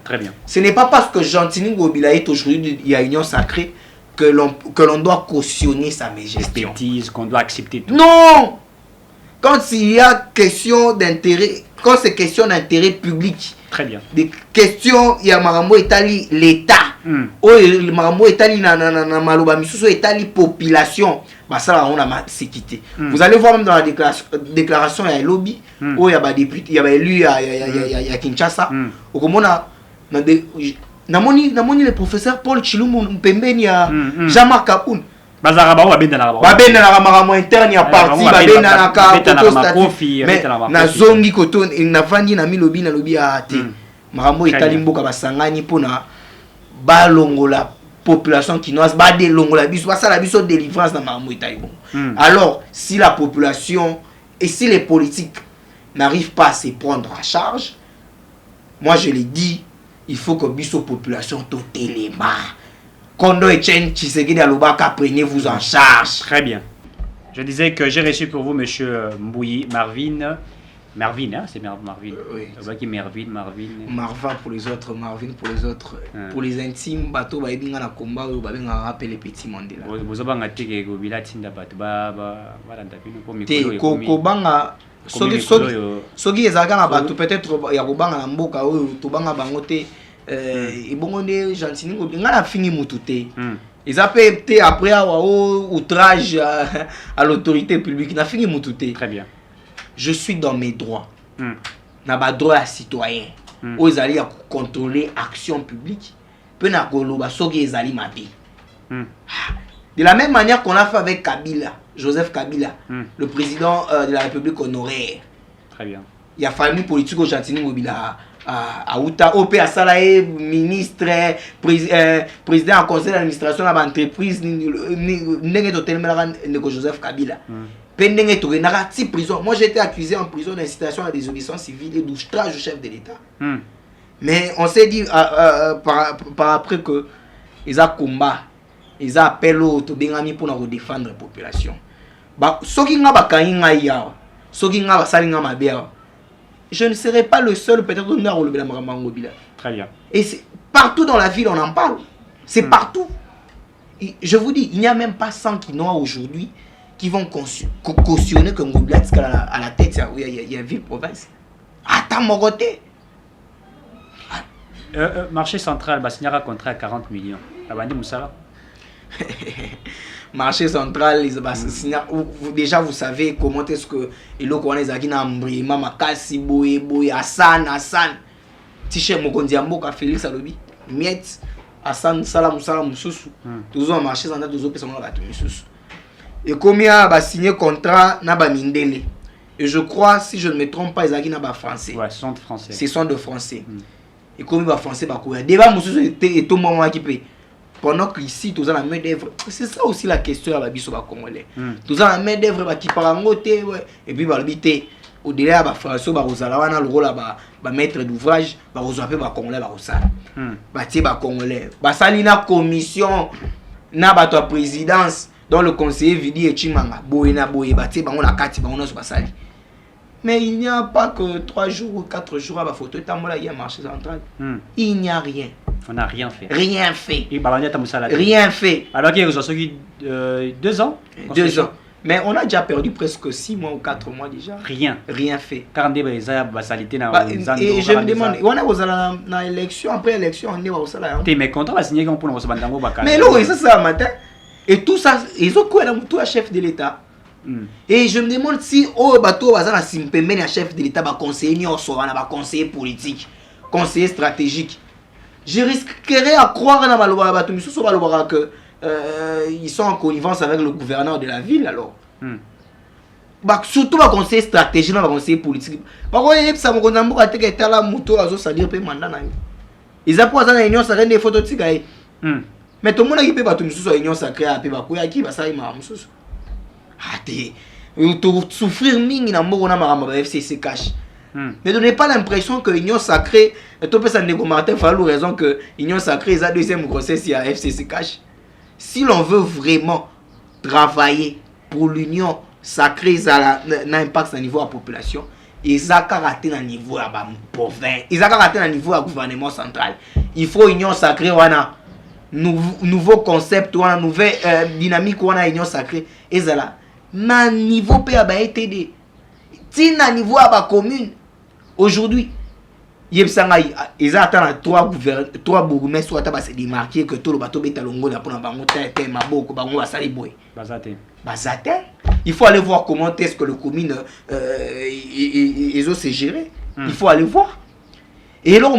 Très bien. Ce n'est pas parce que Gentini Ngobila est aujourd'hui il y a Union sacrée que l'on doit cautionner sa gestion. Qu'on doit accepter tout. Non! Quand il y a question d'intérêt, quand c'est question d'intérêt public, très bien. Des questions, il y a Marambo Etali, l'État. Marambo Etali, Maloba Misuso Etali, population. Ça, on a séquité. Vous allez voir même dans la déclaration, il y a un lobby, où il y a des députés, il y a élu à Kinshasa. Au Komona, namoni le professeur Paul Chilumbu Mpembeni à Jean-Marc Kapoun. Bazaraba babena maramo interne ya parti babena na ka na zongi koto na vandi na milobi na lobi ya te maramo etali mboka basangani pona balongola population kinoise ba de longola biso basala biso délivrance na maramo etali bon. Alors si la population et si les politiques n'arrivent pas à se prendre en charge, moi je l'ai dit, il faut que biso population totelema Kondo Etienne Tshisekedi Alobaka, prenez-vous en charge. Très bien. Je disais que j'ai reçu pour vous monsieur Mbouyi Marvin. Marvin, hein, c'est Marvin. Oui. Marvin pour les autres, Marvin pour les autres. Pour les intimes, bateau ba ebinga na komba ou ba benga rappeler petit Mandela. Vous avez nga teke go bila tinda bato ba balanda bino pour mikolo. Te ko banga soki ezaka na bato peut-être ya kobanga na mboka oyo to banga bango te. Et bon on est Gentini Ngobila na fini mutute. Ils appellent après outrage à l'autorité publique na fini mutute. Très bien. Je suis dans mes droits. Na ba droit à citoyen. Aux alliés à contrôler action publique. Peu na koloba soki ezali mabe. De la même manière qu'on a fait avec Kabila, Joseph Kabila, le président de la République honoraire. Très bien. Il y a famille politique au Gentini Ngobila à Outa, OP à Salaé, ministre, président en conseil d'administration de l'entreprise, Joseph Kabila. Prison. Moi j'ai été accusé en prison d'incitation à la désobéissance civile et d'outrage au chef de l'État. Mais on s'est dit par après que ils ont combat, ils ont appelé l'autre pour défendre la population. Je ne serai pas le seul, peut-être, à relever la Ngobila. Très bien. Et partout dans la ville, on en parle. C'est partout. Et je vous dis, il n'y a même pas 100 Quinois aujourd'hui qui vont cautionner que Ngobila est à la tête. Il y a ville-province. Attends, mon côté. Marché central, il y a un contrat à 40 millions. Abandi Moussala. Marché central, déjà vous savez comment est-ce que il y a Mbrima, Makasi, Boye, Hassan, Tiché Mokondi Amboka, Félix Alobi, Miet, Hassan, Salam, Moussousou. Tous ont marché central, tous ont personnes là, et combien a signé contrat Naba Mindele. Et je crois, si je ne me trompe pas, ils ont français. Ouais, ce sont de français. Ce sont de français. Et combien français, débat Moussoussou et tout le monde qui paye. Pendant qu'ici, tous ont la main d'œuvre. C'est ça aussi la question à la biso congolais. Tous ont la main d'œuvre qui part en côté, et puis habiter. au-delà de la France, le rôle de maître d'ouvrage, les Congolais, les Congolais. La commission, la présidence, dont le conseiller Vidi et Chimanga, mais il n'y a pas que 3 jours ou 4 jours à la photo, il y a un marché central. Il n'y a rien. On n'a rien fait. Rien fait. Rien fait. Alors qu'il y a 2 ans 2 ans. Mais on a déjà perdu presque 6 mois ou 4 mois déjà. Rien fait. Et je me demande, on a une élection, après élection, on est au salaire. Mais quand on va signer pour nous, mais non, ça c'est un matin. Et tout ça, ils ont quoi tout à chef de l'État. Et je me demande si au bateau bazana simpemene un chef de l'État va conseiller va conseiller politique, conseiller stratégique. Je risquerais à croire dans Maloba bateau que ils sont en connivence avec le gouverneur de la ville alors. Surtout va conseiller stratégique, va conseiller politique. Par contre, ça me condamne à te la moto à ça dire mandat na. Ils a pas dans union sacrée des photos tika. Mais tout le monde qui peut bateau sur union sacrée à pe ba ko ya ki ba ça ima mususu. Souffrir mingi na moko na maramba FCC cash. Ne donnez pas l'impression que l'Union Sacrée, et tout ça Nego Martin fait raison que l'Union Sacrée est la deuxième grossesse à FCC cash. Si l'on veut vraiment travailler pour l'Union Sacrée, ça n'a impact au niveau de la population. Ils ont raté au niveau de la province. Ils ont raté au niveau du gouvernement central. Il faut l'Union Sacrée, on a nouveau concept, on a nouvelle dynamique, on a l'Union Sacrée. Et ça là. Na niveau PABATD, si na niveau à la commune, aujourd'hui, ils attendent 3 bourgmestres qui se démarquer que tout le bateau est à l'ongo pour il faut aller voir comment est-ce que le commune ils ont se gérer. Il faut aller voir. Et là,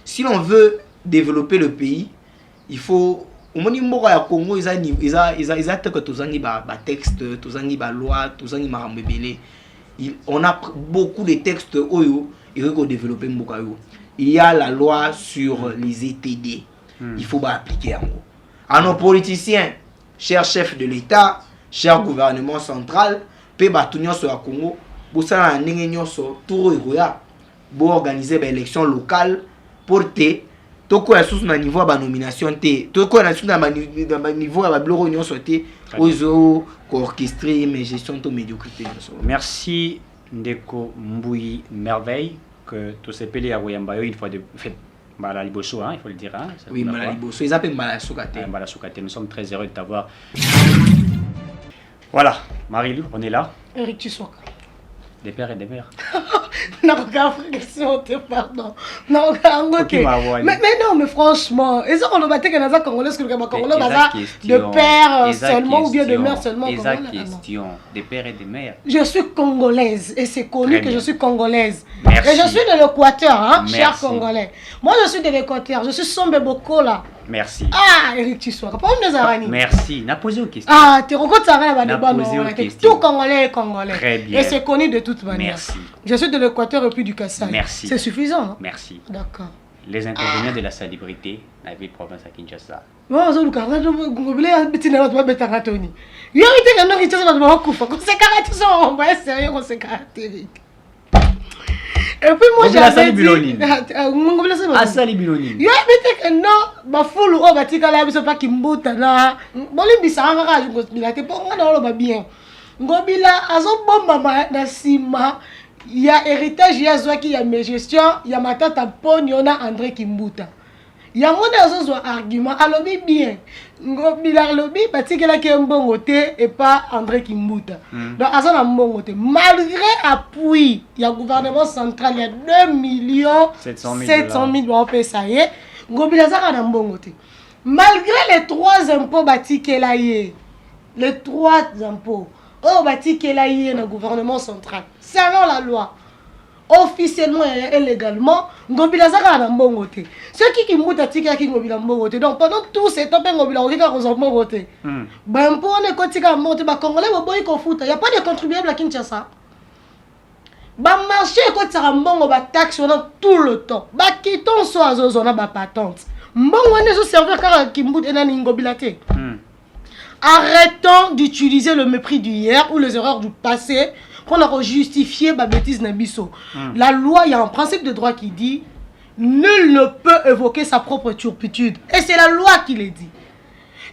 si l'on veut développer le pays, il faut omoni moko ya Congo ils a que tozangi ba texte tozangi ba loi tozangi makambo ebele. On a beaucoup de textes oyo il faut développer mboka yo. Il y a la loi sur les ETD. Il faut ba appliquer yango. À nos politiciens, chers chefs de l'État, cher gouvernement central, pe batu nyonso ya Congo, bosala ndenge nyonso tour eroya bo organiser ba élection locale pour te toko ya sous na niveau ba nomination te toko na sous na niveau ya ba bureau union sauté ozo orchestrer mes gestion to médiocrité. Merci Ndeko Mbui Merveille que to s'appelle à Wayamba une fois de fait Mbala Liboso hein, il faut le dire hein. Oui, Mbala Liboso, ils appellent Mbala Sokate. Mbala Sokate, nous sommes très heureux de t'avoir. Voilà, Marie-Lou, on est là. Eric Tshisekedi. Des pères et des mères. Non, question, pardon. Non, okay. Mais non, mais franchement, est-ce qu'on a battu que les Congolais de père seulement ou bien de mère seulement? Question des pères et des mères. Je suis congolaise et c'est connu que je suis congolaise. Merci. Et je suis de l'Équateur, hein, cher Congolais. Moi, je suis de l'Équateur, je suis Sombe Bokola. Merci. Ah, Eric Tshisekedi. Merci. N'a posé une question. Ah, tu rencontres ça avec la tout Congolais est Congolais. Très bien. Et c'est connu de toute manière. Merci. Je suis de l'Équateur et puis du Kassai. Merci. C'est suffisant, non? Merci. D'accord. Les inconvénients de la salubrité dans la ville province à Kinshasa. Bon, je vais vous petit n'a pas bête à Tony. Il y a une idée que nous avons coupé. On s'est caractérisé, on va être sérieux, on s'est caractérisé. Et puis moi j'ai Asali Biloni. Asali Biloni. Yo bete que non, ba fulu o batika la biso pa kimbuta na. Bolimbi sanga ka ngobila te po ngana lo ba bien. Ngobila azo bomba na sima ya héritage ya zwaki ya mes gestion ya matata ponyo na André Kimbuta. Yango na azo argument alobi bien. Ngobila alobi batikela ke mbongo te et pas André Kimbuta. Donc azo na mbongo te malgré appui ya gouvernement central il y a 2 700 000 dollars payés. Ngobila zaka na mbongo te. Malgré les 3 impôts batikela ye. Les 3 impôts oh batikela ye na gouvernement central. Selon la loi officiellement et légalement ngobila zaka na mbongo te. Ceux qui Kimbuta tika ki ngobila mbongo te. Donc pendant tout ce temps ngobila okika ko mbongo te. Ba mpo ne kotika mbongo te ba congolais bo boy ko futa. Y a pas de contribuable à Kinshasa. Ba marché ko tsara mbongo ba taxe on tout le temps. Ba kiton so azozo na ba patente. Mbongo ne zo servir car Kimbuta na ngobila te. Arrêtons d'utiliser le mépris d'hier ou les erreurs du passé pour justifier ma bêtise Nabiso. La loi, il y a un principe de droit qui dit nul ne peut évoquer sa propre turpitude. Et c'est la loi qui le dit.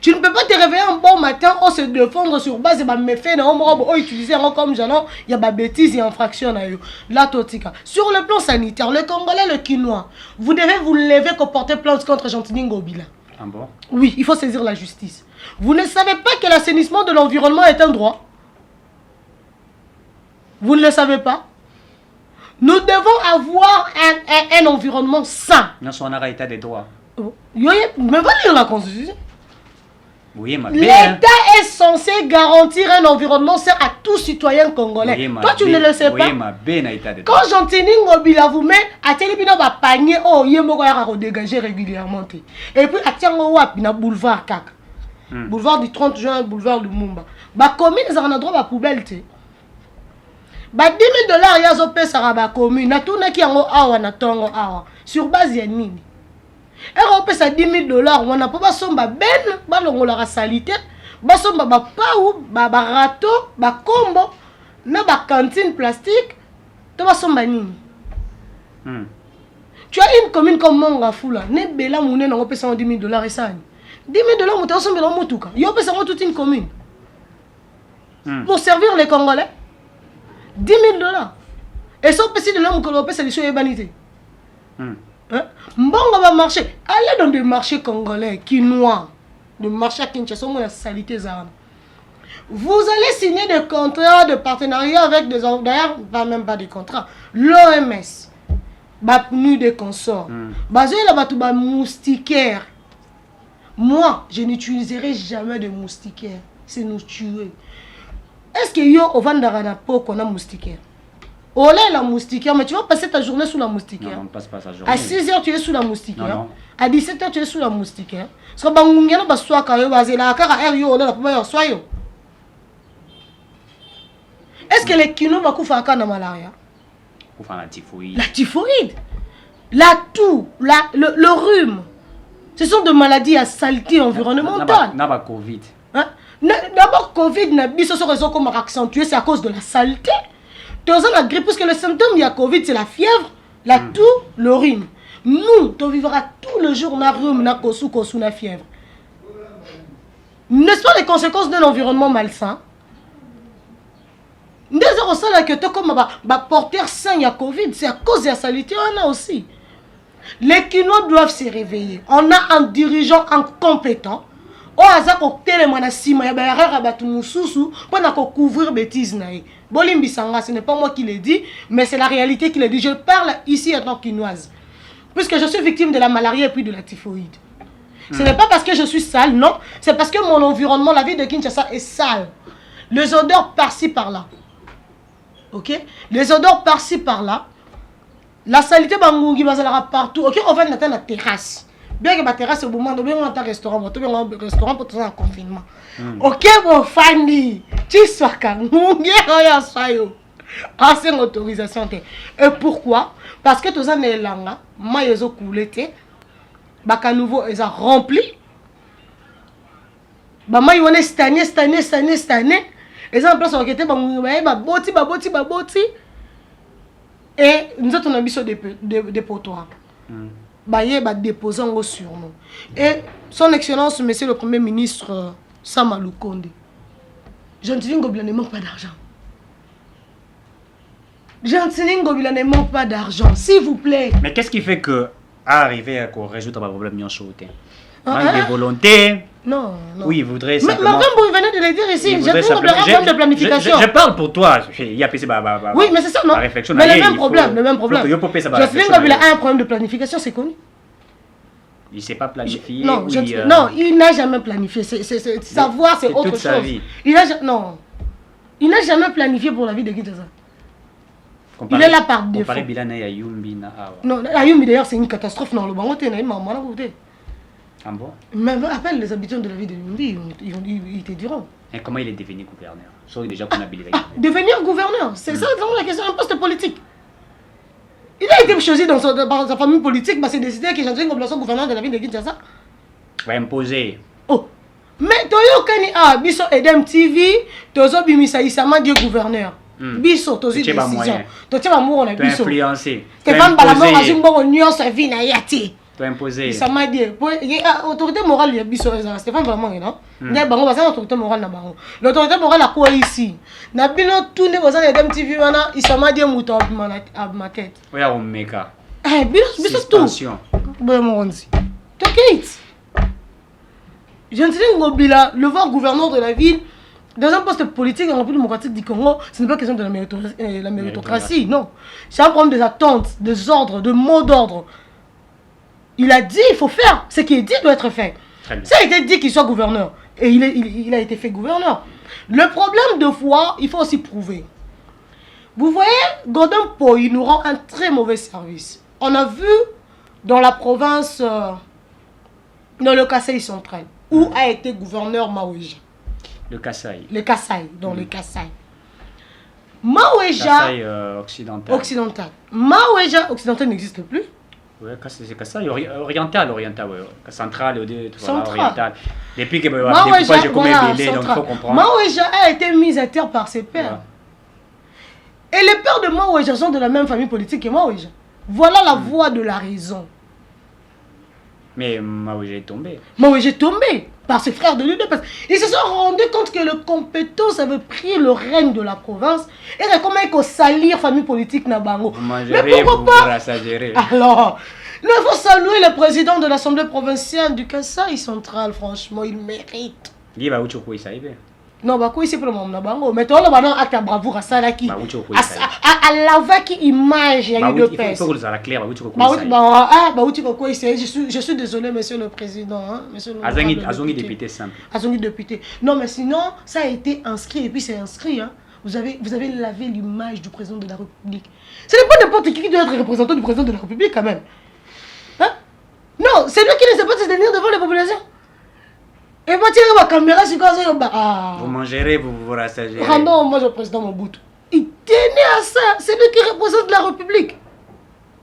Tu ne peux pas te réveiller un bon matin ou se défendre sur base de mes méfaits, ou utiliser comme jalon, il y a ma bêtise, il y a infraction. Là, Totika. Sur le plan sanitaire, le Congolais, le Quinois, vous devez vous lever pour porter plainte contre Gentini Ngobila. Ah bon? Oui, il faut saisir la justice. Vous ne savez pas que l'assainissement de l'environnement est un droit? Vous ne le savez pas? Nous devons avoir un environnement sain. Nous sommes en état de droit. Mais va lire la Constitution. Oui, l'État est censé garantir un environnement sain à tout citoyen congolais. Toi, tu ne le sais pas. Quand Gentini Ngobila vous met à Télébino va panier, oh, il va dégager régulièrement. Et puis, à Tiangoa, il y a boulevard Kak. Boulevard du 30 juin, boulevard du Mumba. Bah, commune, ils ont un endroit à poubelle. Bah, 10 000 $, il y a zopé, ça va commune. Na tout n'a qui en awa, na tongo awa. Sur base, ya nini. Et on peut ça 10 000 $, on n'a pas somba ben, balongo la salité, basomba ba paou, ba rato, ba combo, na ba cantine plastique, to basomba nini. Tu as une commune comme Mongafula, ne bela mouné na on peut 10 000 $ et ça. 10 000 $, mouté somba dans motuka. Yo peut ça toute une commune. Pour servir les Congolais. 10 000 $. Et ça peut si de l'homme que l'on peut c'est les banité. Mbongo va marcher. Allez dans des marchés congolais, quinois, des marchés à Kinshasa, où la salité zane. Vous allez signer des contrats de partenariat avec des d'ailleurs, pas même pas des contrats. L'OMS, BAPNU des consorts. Basé là-bas tout bas moustiquaire. Moi, je n'utiliserai jamais de moustiquaire. C'est nous tuer. Est-ce que yo au Vandarana po qu'on a moustiquaire? Oh là, la moustiquaire, mais tu vas passer ta journée sous la moustiquaire. Non, on ne passe pas sa journée. À 6h, tu es sous la moustiquaire. Non. À 17h, tu es sous la moustiquaire. Parce que bangungia na baswa kayo bazela kaka air yo la poma yo soyo. Est-ce que les kino va kufa ka na malaria? Kufa la typhoïde. La typhoïde. La toux, le rhume. Ce sont des maladies à saleté environnementale. N'a pas Covid. D'abord Covid n'a biso so raison comme accentué, c'est à cause de la saleté. Tu as la grippe parce que le symptôme il y a Covid, c'est la fièvre, la toux, le rhume. Nous, tu vivras tout le jour na rhume, na kosu, na fièvre. N'est-ce pas les conséquences d'un environnement malsain? Des heures ça là que tu comme porteur sain il y a Covid, c'est à cause de la saleté on a aussi. Les Quinois doivent se réveiller. On a un dirigeant incompétent. Oh, ça ko télémana sima ya ba rara batu mususu pour couvrir bêtises naï. Bolimbi Sanga, ce n'est pas moi qui le dis, mais c'est la réalité qui le dit. Je parle ici en tant qu'Quinoise. Puisque je suis victime de la malaria et puis de la typhoïde. Ce n'est pas parce que je suis sale, non. C'est parce que mon environnement, la ville de Kinshasa est sale. Les odeurs par-ci par-là. Ok? Les odeurs par-ci par-là. La saleté bangungi bazalara partout. Ok? On va atteindre la terrasse. Bien que ma terrasse au moment où on a un restaurant, on a un restaurant pour un confinement. Ok, mon famille, tu sois kangungi, oya soyo. Ah, c'est une autorisation. Et pourquoi? Parce que tous les langues, moi, ils ont coulé, baka nouveau, ils ont rempli. Bah, moi, ils ont cette année. Ils ont en place, on a baboti. Et nous autres, on a mis sur des potoirs. Bah, déposant sur nous. Et son excellence, monsieur le premier ministre Sama Lukonde, Gentini Ngobila ne manque pas d'argent. Gentini Ngobila ne manque pas d'argent, s'il vous plaît. Mais qu'est-ce qui fait que arriver à résoudre le problème de sauté? Manque de volonté. Non. Oui, il voudrait simplement... Mais vous venez de le dire ici, Gentini Ngobila a un problème de planification. Je parle pour toi. Il y a PC oui, mais c'est ça, non? Mais le même problème. Gentini Ngobila a un problème de planification, c'est connu. Il ne s'est pas planifié. Non, non, il n'a jamais planifié. Savoir, c'est autre chose. Il n'a jamais planifié pour la vie de Kinshasa. Il est là par défaut. Non, Ayumbi d'ailleurs, c'est une catastrophe. Non, le Bango, ah bon? Mais appelle les habitants de la ville de Yumbi, ils te diront. Et comment il est devenu gouverneur? Soit déjà qu'on a devenir gouverneur, c'est ça vraiment la question, un poste politique. Il a été choisi dans sa famille politique, c'est décidé qu'il est comme le gouverneur de la ville de Kinshasa. Va imposer. Oh, mais Toyo Kani a Biso Edem TV, Tozo Bimisa Isama Dieu gouverneur. Biso, tu as Tu as pas moyen. Tu as moyen. Tu as influencé. Tu Tu as as imposé. imposé. Tu as imposé. Ça m'a dit, l'autorité morale, il y a Bisso, Stéphane vraiment, non? Il y a l'autorité morale. L'autorité morale a quoi ici? N'a bien tout les voisins de MTV, il s'en m'a dit, mouton à ma tête. Oui, on méga. Eh, Bisso tout. Suspension. Ben, mon dit. T'inquiète. Jean-Tine Ngobila, le voir gouverneur de la ville, dans un poste politique en République démocratique du Congo, ce n'est pas question de la méritocratie, non. C'est un problème des attentes, des ordres, de mots d'ordre. Il a dit, il faut faire. Ce qui est dit doit être fait. Ça a été dit qu'il soit gouverneur. Et il a été fait gouverneur. Le problème de foi, il faut aussi prouver. Vous voyez, Gordon Po, il nous rend un très mauvais service. On a vu dans la province, dans le Kasaï central, où a été gouverneur Maouéja. Le Kasaï. Le Kasaï, dans le Kasaï. Maouéja. Kasaï occidental. Occidental. Maouéja occidental n'existe plus. Oui, c'est Kasaï oriental, ouais. Central, Central. oriental. Depuis que Maouéja, j'ai commis Bélé, donc il faut comprendre. Maouéja a été mis à terre par ses pères. Ouais. Et les pères de Maouéja sont de la même famille politique que Maouéja. Voilà la voie de la raison. Mais Maouéja est tombé. Maouéja est tombé par ses frères de l'UDPS. Ils se sont rendus compte que le compétence avait pris le règne de la province et comment il faut salir la famille politique Nabango. Mais pourquoi pas? Alors, il faut saluer le président de l'Assemblée provinciale du Kasaï central, franchement, il mérite. Il va où tu peux y non, bah quoi c'est pour le moment Nabango. Mais toi, le banan acte bravoure à Salaki. Bah où tu peux à la vague image, il y a eu de il faut que vous la claire, où tu peux je suis désolé, monsieur le président. Hein, Azongi député simple. Azongi député. Non, mais sinon, ça a été inscrit et puis c'est inscrit. Hein. Vous avez lavé l'image du président de la République. Ce n'est pas n'importe qui doit être représentant du président de la République quand même. Hein? Non, c'est lui qui ne sait pas se tenir devant les populations. Et va tirer ma caméra sur quoi ça. Vous mangerez, vous rassagerez. Rendons hommage au président Mobutu. Il tenait à ça. C'est lui qui représente la République.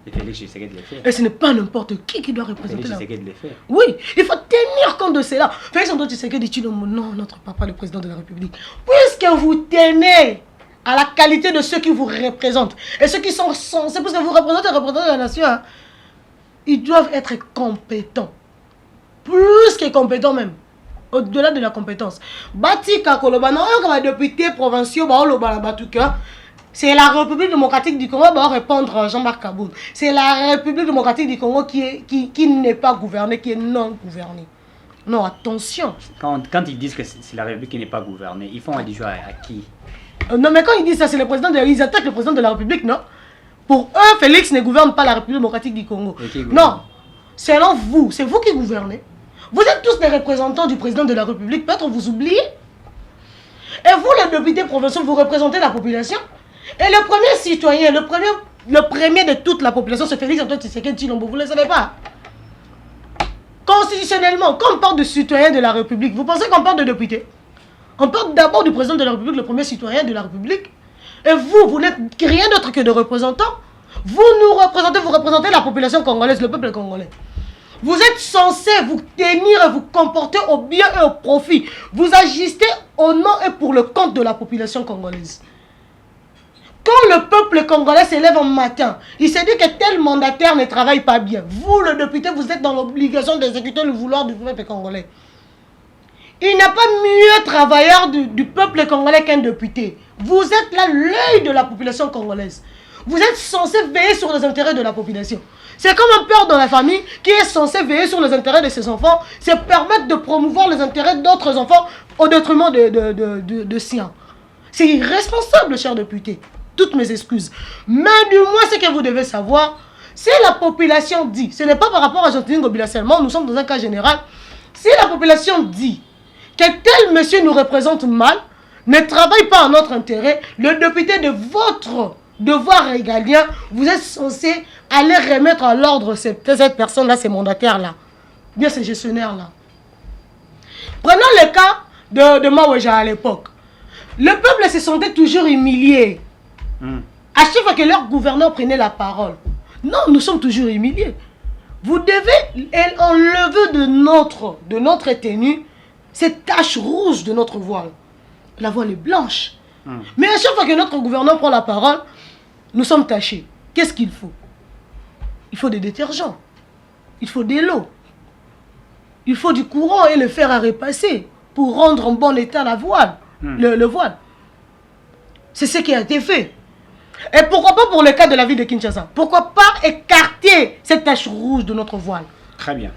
Et Félix Tshisekedi le fait. Et ce n'est pas n'importe qui doit représenter la République. Le fait. Oui, il faut tenir compte de cela. Félix Tshisekedi dit non, notre papa, le président de la République. Puisque vous tenez à la qualité de ceux qui vous représentent, et ceux qui sont censés, parce que vous représentez la nation, hein, ils doivent être compétents. Plus que compétents même. Au-delà de la compétence. Bati Kakoloba, non, comme député provincial, c'est la République démocratique du Congo, va répondre à Jean-Marc Kaboun. C'est la République démocratique du Congo qui n'est pas gouvernée, qui est non gouvernée. Non, attention. Quand ils disent que c'est la République qui n'est pas gouvernée, ils font allusion à qui? Non, mais quand ils disent ça, c'est le président ils attaquent le président de la République, non? Pour eux, Félix ne gouverne pas la République démocratique du Congo. Non, selon vous, c'est vous qui gouvernez. Vous êtes tous des représentants du président de la République, peut-être vous oubliez. Et vous, les députés provinciaux, vous représentez la population. Et le premier citoyen, le premier de toute la population, c'est Félix Antoine Tshisekedi Tshilombo, vous ne le savez pas. Constitutionnellement, quand on parle de citoyen de la République, vous pensez qu'on parle de député? On parle d'abord du président de la République, le premier citoyen de la République. Et vous n'êtes rien d'autre que de représentants. Vous représentez la population congolaise, le peuple congolais. Vous êtes censé vous tenir et vous comporter au bien et au profit. Vous agissez au nom et pour le compte de la population congolaise. Quand le peuple congolais s'élève un matin, il se dit que tel mandataire ne travaille pas bien. Vous, le député, vous êtes dans l'obligation d'exécuter le vouloir du peuple congolais. Il n'y a pas mieux travailleur du peuple congolais qu'un député. Vous êtes là l'œil de la population congolaise. Vous êtes censé veiller sur les intérêts de la population. C'est comme un père dans la famille qui est censé veiller sur les intérêts de ses enfants, c'est permettre de promouvoir les intérêts d'autres enfants au détriment de siens. C'est irresponsable, cher député. Toutes mes excuses. Mais du moins, ce que vous devez savoir, si la population dit, ce n'est pas par rapport à Jean-Tine Ngobila seulement, nous sommes dans un cas général, si la population dit que tel monsieur nous représente mal, ne travaille pas en notre intérêt, le député de votre devoir régalien, vous êtes censé aller remettre à l'ordre cette personne-là, ces mandataires-là, bien ces gestionnaires-là. Prenons le cas de Maouéja à l'époque. Le peuple se sentait toujours humilié. À chaque fois que leur gouverneur prenait la parole. Non, nous sommes toujours humiliés. Vous devez enlever de notre tenue cette tache rouge de notre voile. La voile est blanche. Mais à chaque fois que notre gouverneur prend la parole, nous sommes tachés. Qu'est-ce qu'il faut? Il faut des détergents. Il faut de l'eau. Il faut du courant et le fer à repasser pour rendre en bon état la voile, le voile. C'est ce qui a été fait. Et pourquoi pas pour le cas de la ville de Kinshasa? Pourquoi pas écarter cette tache rouge de notre voile? Très bien.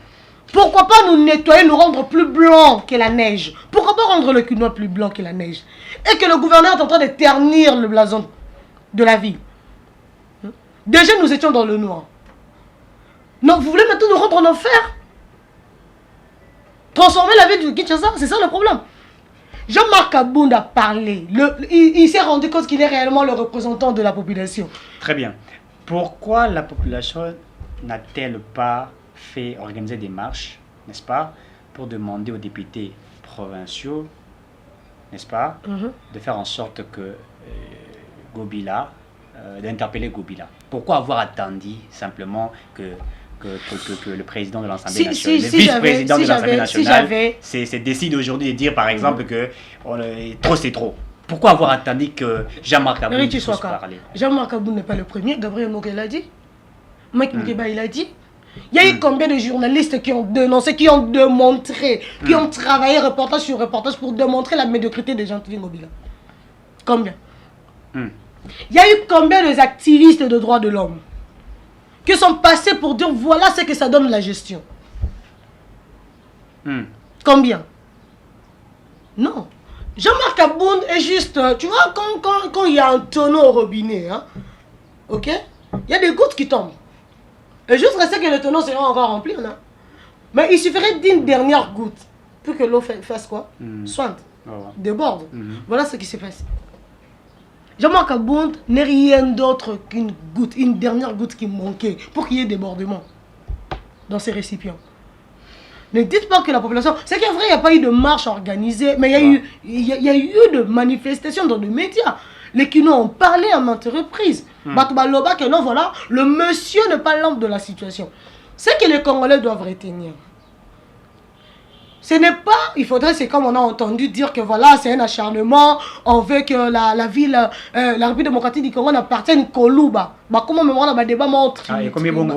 Pourquoi pas nous nettoyer, nous rendre plus blancs que la neige? Pourquoi pas rendre le quinoa plus blanc que la neige? Et que le gouverneur est en train de ternir le blason de la ville. Déjà, nous étions dans le noir. Donc, vous voulez maintenant nous rendre en enfer? Transformer la ville de Kinshasa, c'est ça le problème. Jean-Marc Abound a parlé. Il s'est rendu compte qu'il est réellement le représentant de la population. Très bien. Pourquoi la population n'a-t-elle pas fait organiser des marches, n'est-ce pas, pour demander aux députés provinciaux, n'est-ce pas, de faire en sorte que Gobila, d'interpeller Gobila? Pourquoi avoir attendu simplement que le président de l'Assemblée nationale, le vice-président de l'Assemblée nationale, se décide aujourd'hui de dire, par exemple, que trop c'est trop? Pourquoi avoir attendu que Jean-Marc Abound puisse parler? Jean-Marc Abound n'est pas le premier. Gabriel Moguel l'a dit. Mike Mugeba, il a dit. Il y a eu combien de journalistes qui ont dénoncé, qui ont démontré, qui ont travaillé reportage sur reportage pour démontrer la médiocrité de Jean-Claude Ngobila? Combien? Il y a eu combien d'activistes de droits de l'homme qui sont passés pour dire voilà ce que ça donne la gestion? Combien? Non. Jean-Marc Abound est juste, tu vois, quand il y a un tonneau au robinet, hein, ok, il y a des gouttes qui tombent. Et juste rester que le tonneau sera encore rempli, non? Mais il suffirait d'une dernière goutte pour que l'eau fasse quoi? Sointe, déborde. Voilà ce qui s'est passé. Jean-Marc Abound n'est rien d'autre qu'une goutte, une dernière goutte qui manquait pour qu'il y ait débordement dans ces récipients. Ne dites pas que la population... C'est qu'en vrai, il n'y a pas eu de marche organisée, mais il y a eu de manifestations dans les médias. Les Kino ont parlé à maintes reprises. Batouba que non, voilà, le monsieur n'est pas l'homme de la situation. C'est que les Congolais doivent retenir. Ce n'est pas, il faudrait, c'est comme on a entendu dire que voilà, c'est un acharnement, on veut que la ville, la République démocratique du Congo n'appartienne à Koluba. Comment me voir dans le débat montre? Ah, et combien bon?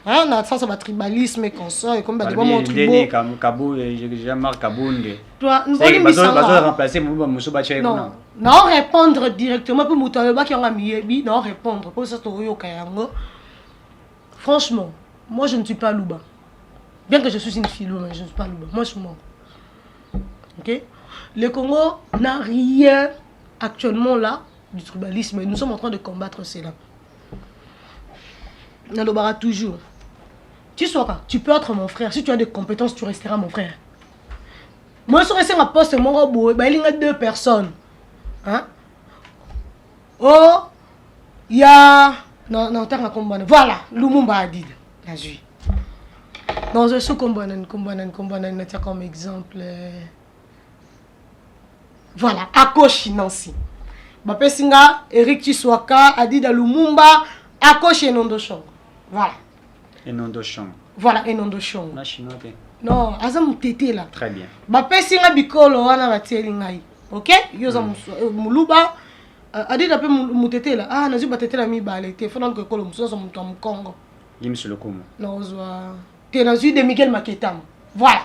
Ça va tribalisme et comme ça, et comme le débat montre. Jean-Marc Abound. Non, non, répondre directement pour Moutaloba qui a mis, non, répondre. Pour ça, franchement, moi je ne suis pas Louba. Bien que je suis une philo, mais je ne suis pas Louba. Moi, je suis mort. Ok? Le Congo n'a rien actuellement là du tribalisme. Nous sommes en train de combattre cela. Nalobara toujours. Tu peux être mon frère. Si tu as des compétences, tu resteras mon frère. Moi, je suis resté à poste mon robot. Il y a 2 personnes. Hein? Oh, il y a... Non, voilà, Lumumba Adid. La juif. Dans un sous-combat, comme exemple. Voilà, Akoshi Nancy. Bapesinga, Eric Chiswaka, Adida Lumumba, Akoshi Enondoshong. Voilà. Enondoshong. Voilà, Enondoshong. Non, Azam Tete là. Très bien. Bapesinga Bikolo, Wana Batielingai. Ok? Yosa Muluba, Adida Pe Mutete là. Ah, Nazu Batete la mi balete. Faut que Kolo Moussa son Congo. Gims le Komo. Non, que dans de Miguel Maketam. Voilà.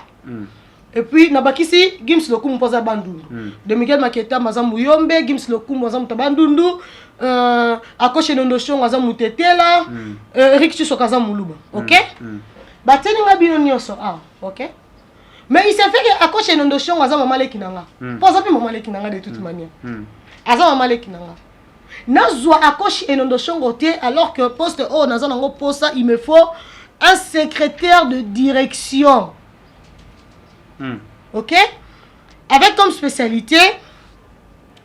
Et puis, Nabakisi, Gims le Koum posa Bandundu. De Miguel Maketam, Azam Muyombe, Gims le Koum, Azam Tabandundu, Akoche Nondoshon, Azam Mutetela, Eric Chuso Kazam Muluba. Ok? Bateni Ngabino Nyoso. Ah, ok? Mais il s'est fait que Akoche Nondoshon, Azam Mamale Kinanga. Pas ça, Mamale Kinanga de toute manière. Azam Mamale Kinanga. Nazwa Akoche Nondoshon côté, alors que poste O, Nazanango posta, il me faut un secrétaire de direction. Ok? Avec comme spécialité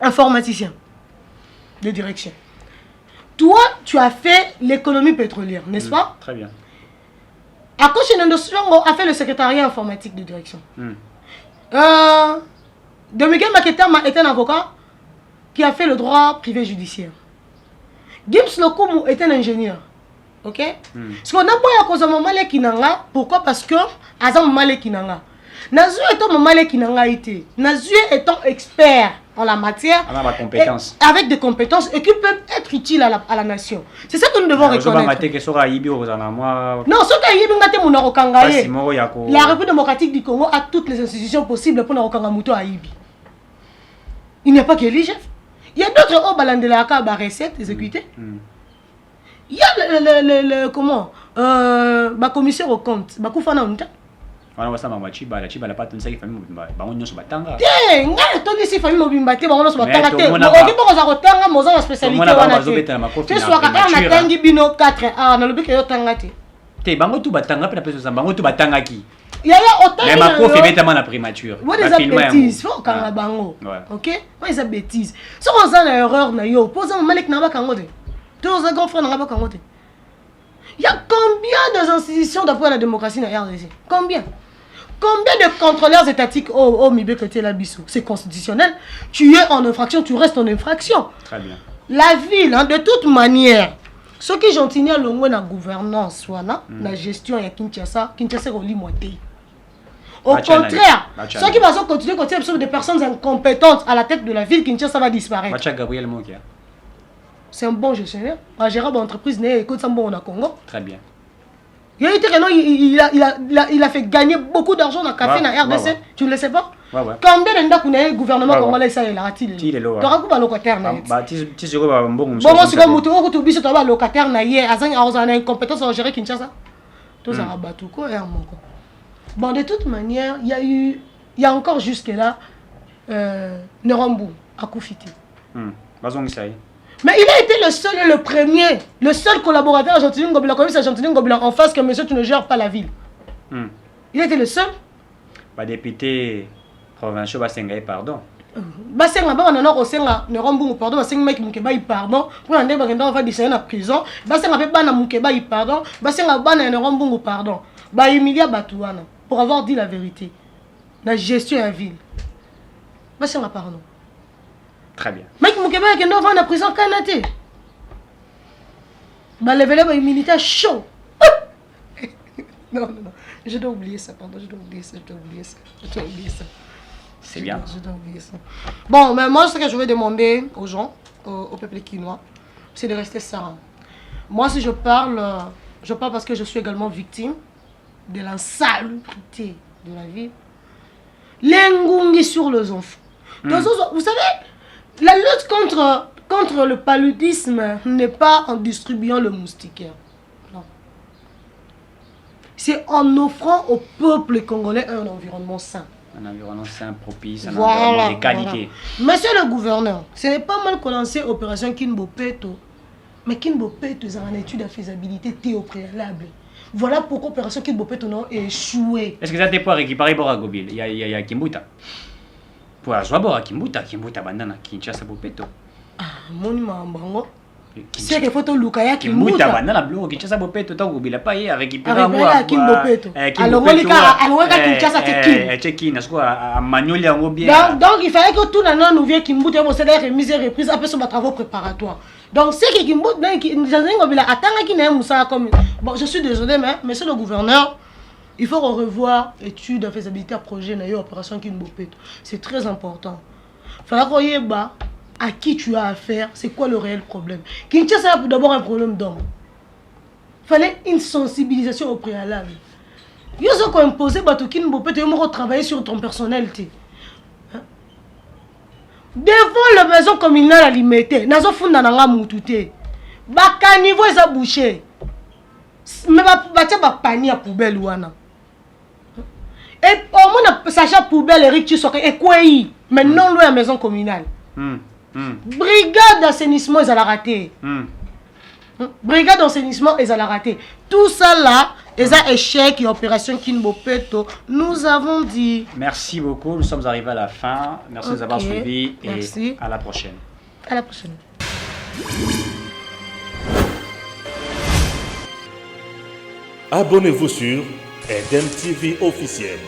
informaticien de direction. Toi, tu as fait l'économie pétrolière, n'est-ce pas? Très bien. Akoche Nondoshon a fait le secrétariat informatique de direction. De Miguel Maketama est un avocat qui a fait le droit privé judiciaire. Gims Lokumu est un ingénieur. Ok? Ce qu'on a pas à cause de Mamale Kinanga, pourquoi? Parce que Azam Mamale Kinanga. Nazu étant Mamale Kinanga été. Nazu étant expert en la matière. Avec des compétences. Avec des compétences et qui peuvent être utiles à la nation. C'est ça que nous devons reconnaître. Non, ce qui la République démocratique du Congo a toutes les institutions possibles pour nous Muto Aïbi. Il n'y a pas que les chefs. Il y a d'autres au balandelaka ba recette exécutée. Il y a le comment ba commissaire au compte, ba kufana unta. On va ça ma chiba, la chiba la pas tone ça qui famille mobimba. Ba onyo so batanga. Te, ngala tone si famille mobimba te ba onyo so batanga te. Oki boko za kotanga moza na spécialité wana te. Te soit ka na tangi bino 4 ah na lobi ke yo tanga te. Te bango tu batanga pe na peso za bango tu batanga ki. Il y a autant mais ma prof est bêtement la primature. What is that bêtise? Faut quand la bango. OK? What is that bêtise? Si on a une erreur na yo, pose un malek na ba kangote. Tous un grand frère na ba kangote. Il y a combien d'institutions d'appui à la démocratie na RDC? Combien? Combien de contrôleurs étatiques au Mibé que tu es là bissou? C'est constitutionnel. Tu es en infraction, tu restes en infraction. Très bien. La ville, hein, de toute manière, ce qui j'entends longue la gouvernance, soit la gestion et Kinshasa est au limité. Au contraire, ceux qui vont continuer à continuer des personnes incompétentes à la tête de la ville, Kinshasa va disparaître. C'est un bon gestionnaire. Un gérant d'entreprise né écoute ça bon au Congo. Très bien. Il a fait gagner beaucoup d'argent dans le café dans RDC. Ouais. Tu ne le sais pas? Ouais. Combien de gouvernement congolais ça il a raté? Tu auras quoi locataire na? Tu seras bon. Bon c'est comme mutu ko to biso to ba locataire na ye azang azana incompétence à gérer Kinshasa. Tout ça rabattu ko et moko. Bon de toute manière, il y a encore jusque là Nerombu à Koufiti. Mais il a été le seul et le premier, le seul collaborateur à Gentiline Ngobila, comme c'est Gentiline Ngobila en face que monsieur tu ne gères pas la ville. Il a été le seul. Bah député provincial Basenga pardon. Basenga ba on a osenga Nerombu pardon Basenga mec Mukeba pardon pour ande ba ngenda va disayer na prison Basenga pe bana Mukeba pardon Basenga bana Nerombu pardon ba humilia batuana pour avoir dit la vérité. La gestion à la ville. Basenga pardon. Très bien. Mec Mukeba qui est dans la prison Kanate. Bah lever les militaires chaud. Non. Je dois oublier ça, pardon, je dois oublier ça. C'est bien. Je dois oublier ça. Bon, mais moi ce que je vais demander aux gens, au peuple quinois, c'est de rester serein. Moi si je parle parce que je suis également victime de l'insalubrité de la vie. L'engungi sur les enfants. Vous savez, la lutte contre le paludisme n'est pas en distribuant le moustiquaire. Non. C'est en offrant au peuple congolais un environnement sain. Un environnement sain, propice, un environnement de qualité. Voilà. Monsieur le gouverneur, ce n'est pas mal qu'on lance l'opération Kinbopeto. Mais Kinbopeto est en étude de faisabilité au préalable. Voilà pourquoi l'opération Kinbopeto a échoué. Est-ce que ça t'est pas récupéré pour Agobil? Il y a Kimbuta. Pour Azwabora, Kimbuta bandana, Kinshasa Bopeto. Ah, monument bango. C'est que photo Lukaya Kimbuta bandana blo Kinshasa Bopeto ta Gobila pas y a récupéré moi. Kimbopeto. Alors Monika, alors Kinshasa check-in, est-ce quoi Manuel yango bien. Donc il fallait que tout l'année nous vienne Kimbuta pour céder remise et reprise après son travaux préparatoires. Donc c'est que Kimbuta Gobila attend qui n'est Moussa comme bon je suis désolé mais monsieur le gouverneur il faut revoir études de faisabilité à projet na opération Kinbopeto. C'est très important. Fallait qu'on bas à qui tu as affaire, c'est quoi le réel problème. Kinshasa a d'abord un problème d'homme. Fallait une sensibilisation au préalable. Yo zo ko imposer bato Kinbopeto yo travailler sur ton personnalité. Devant la maison communale alimentée, nazo funda na nga mututé. Ba caniveau eza bouché. Mais ba ba panier à poubelle wana. Et au moins, sachet poubelle, Eric, tu sors et quoi mais non loin à la maison communale. Brigade d'assainissement, ils allaient rater. Brigade d'assainissement, ils allaient rater. Tout ça là, ils ont échec et opération Kinbopeto. Nous avons dit. Merci beaucoup, nous sommes arrivés à la fin. Merci de nous avoir suivis et à la prochaine. À la prochaine. Abonnez-vous sur Eden TV officiel.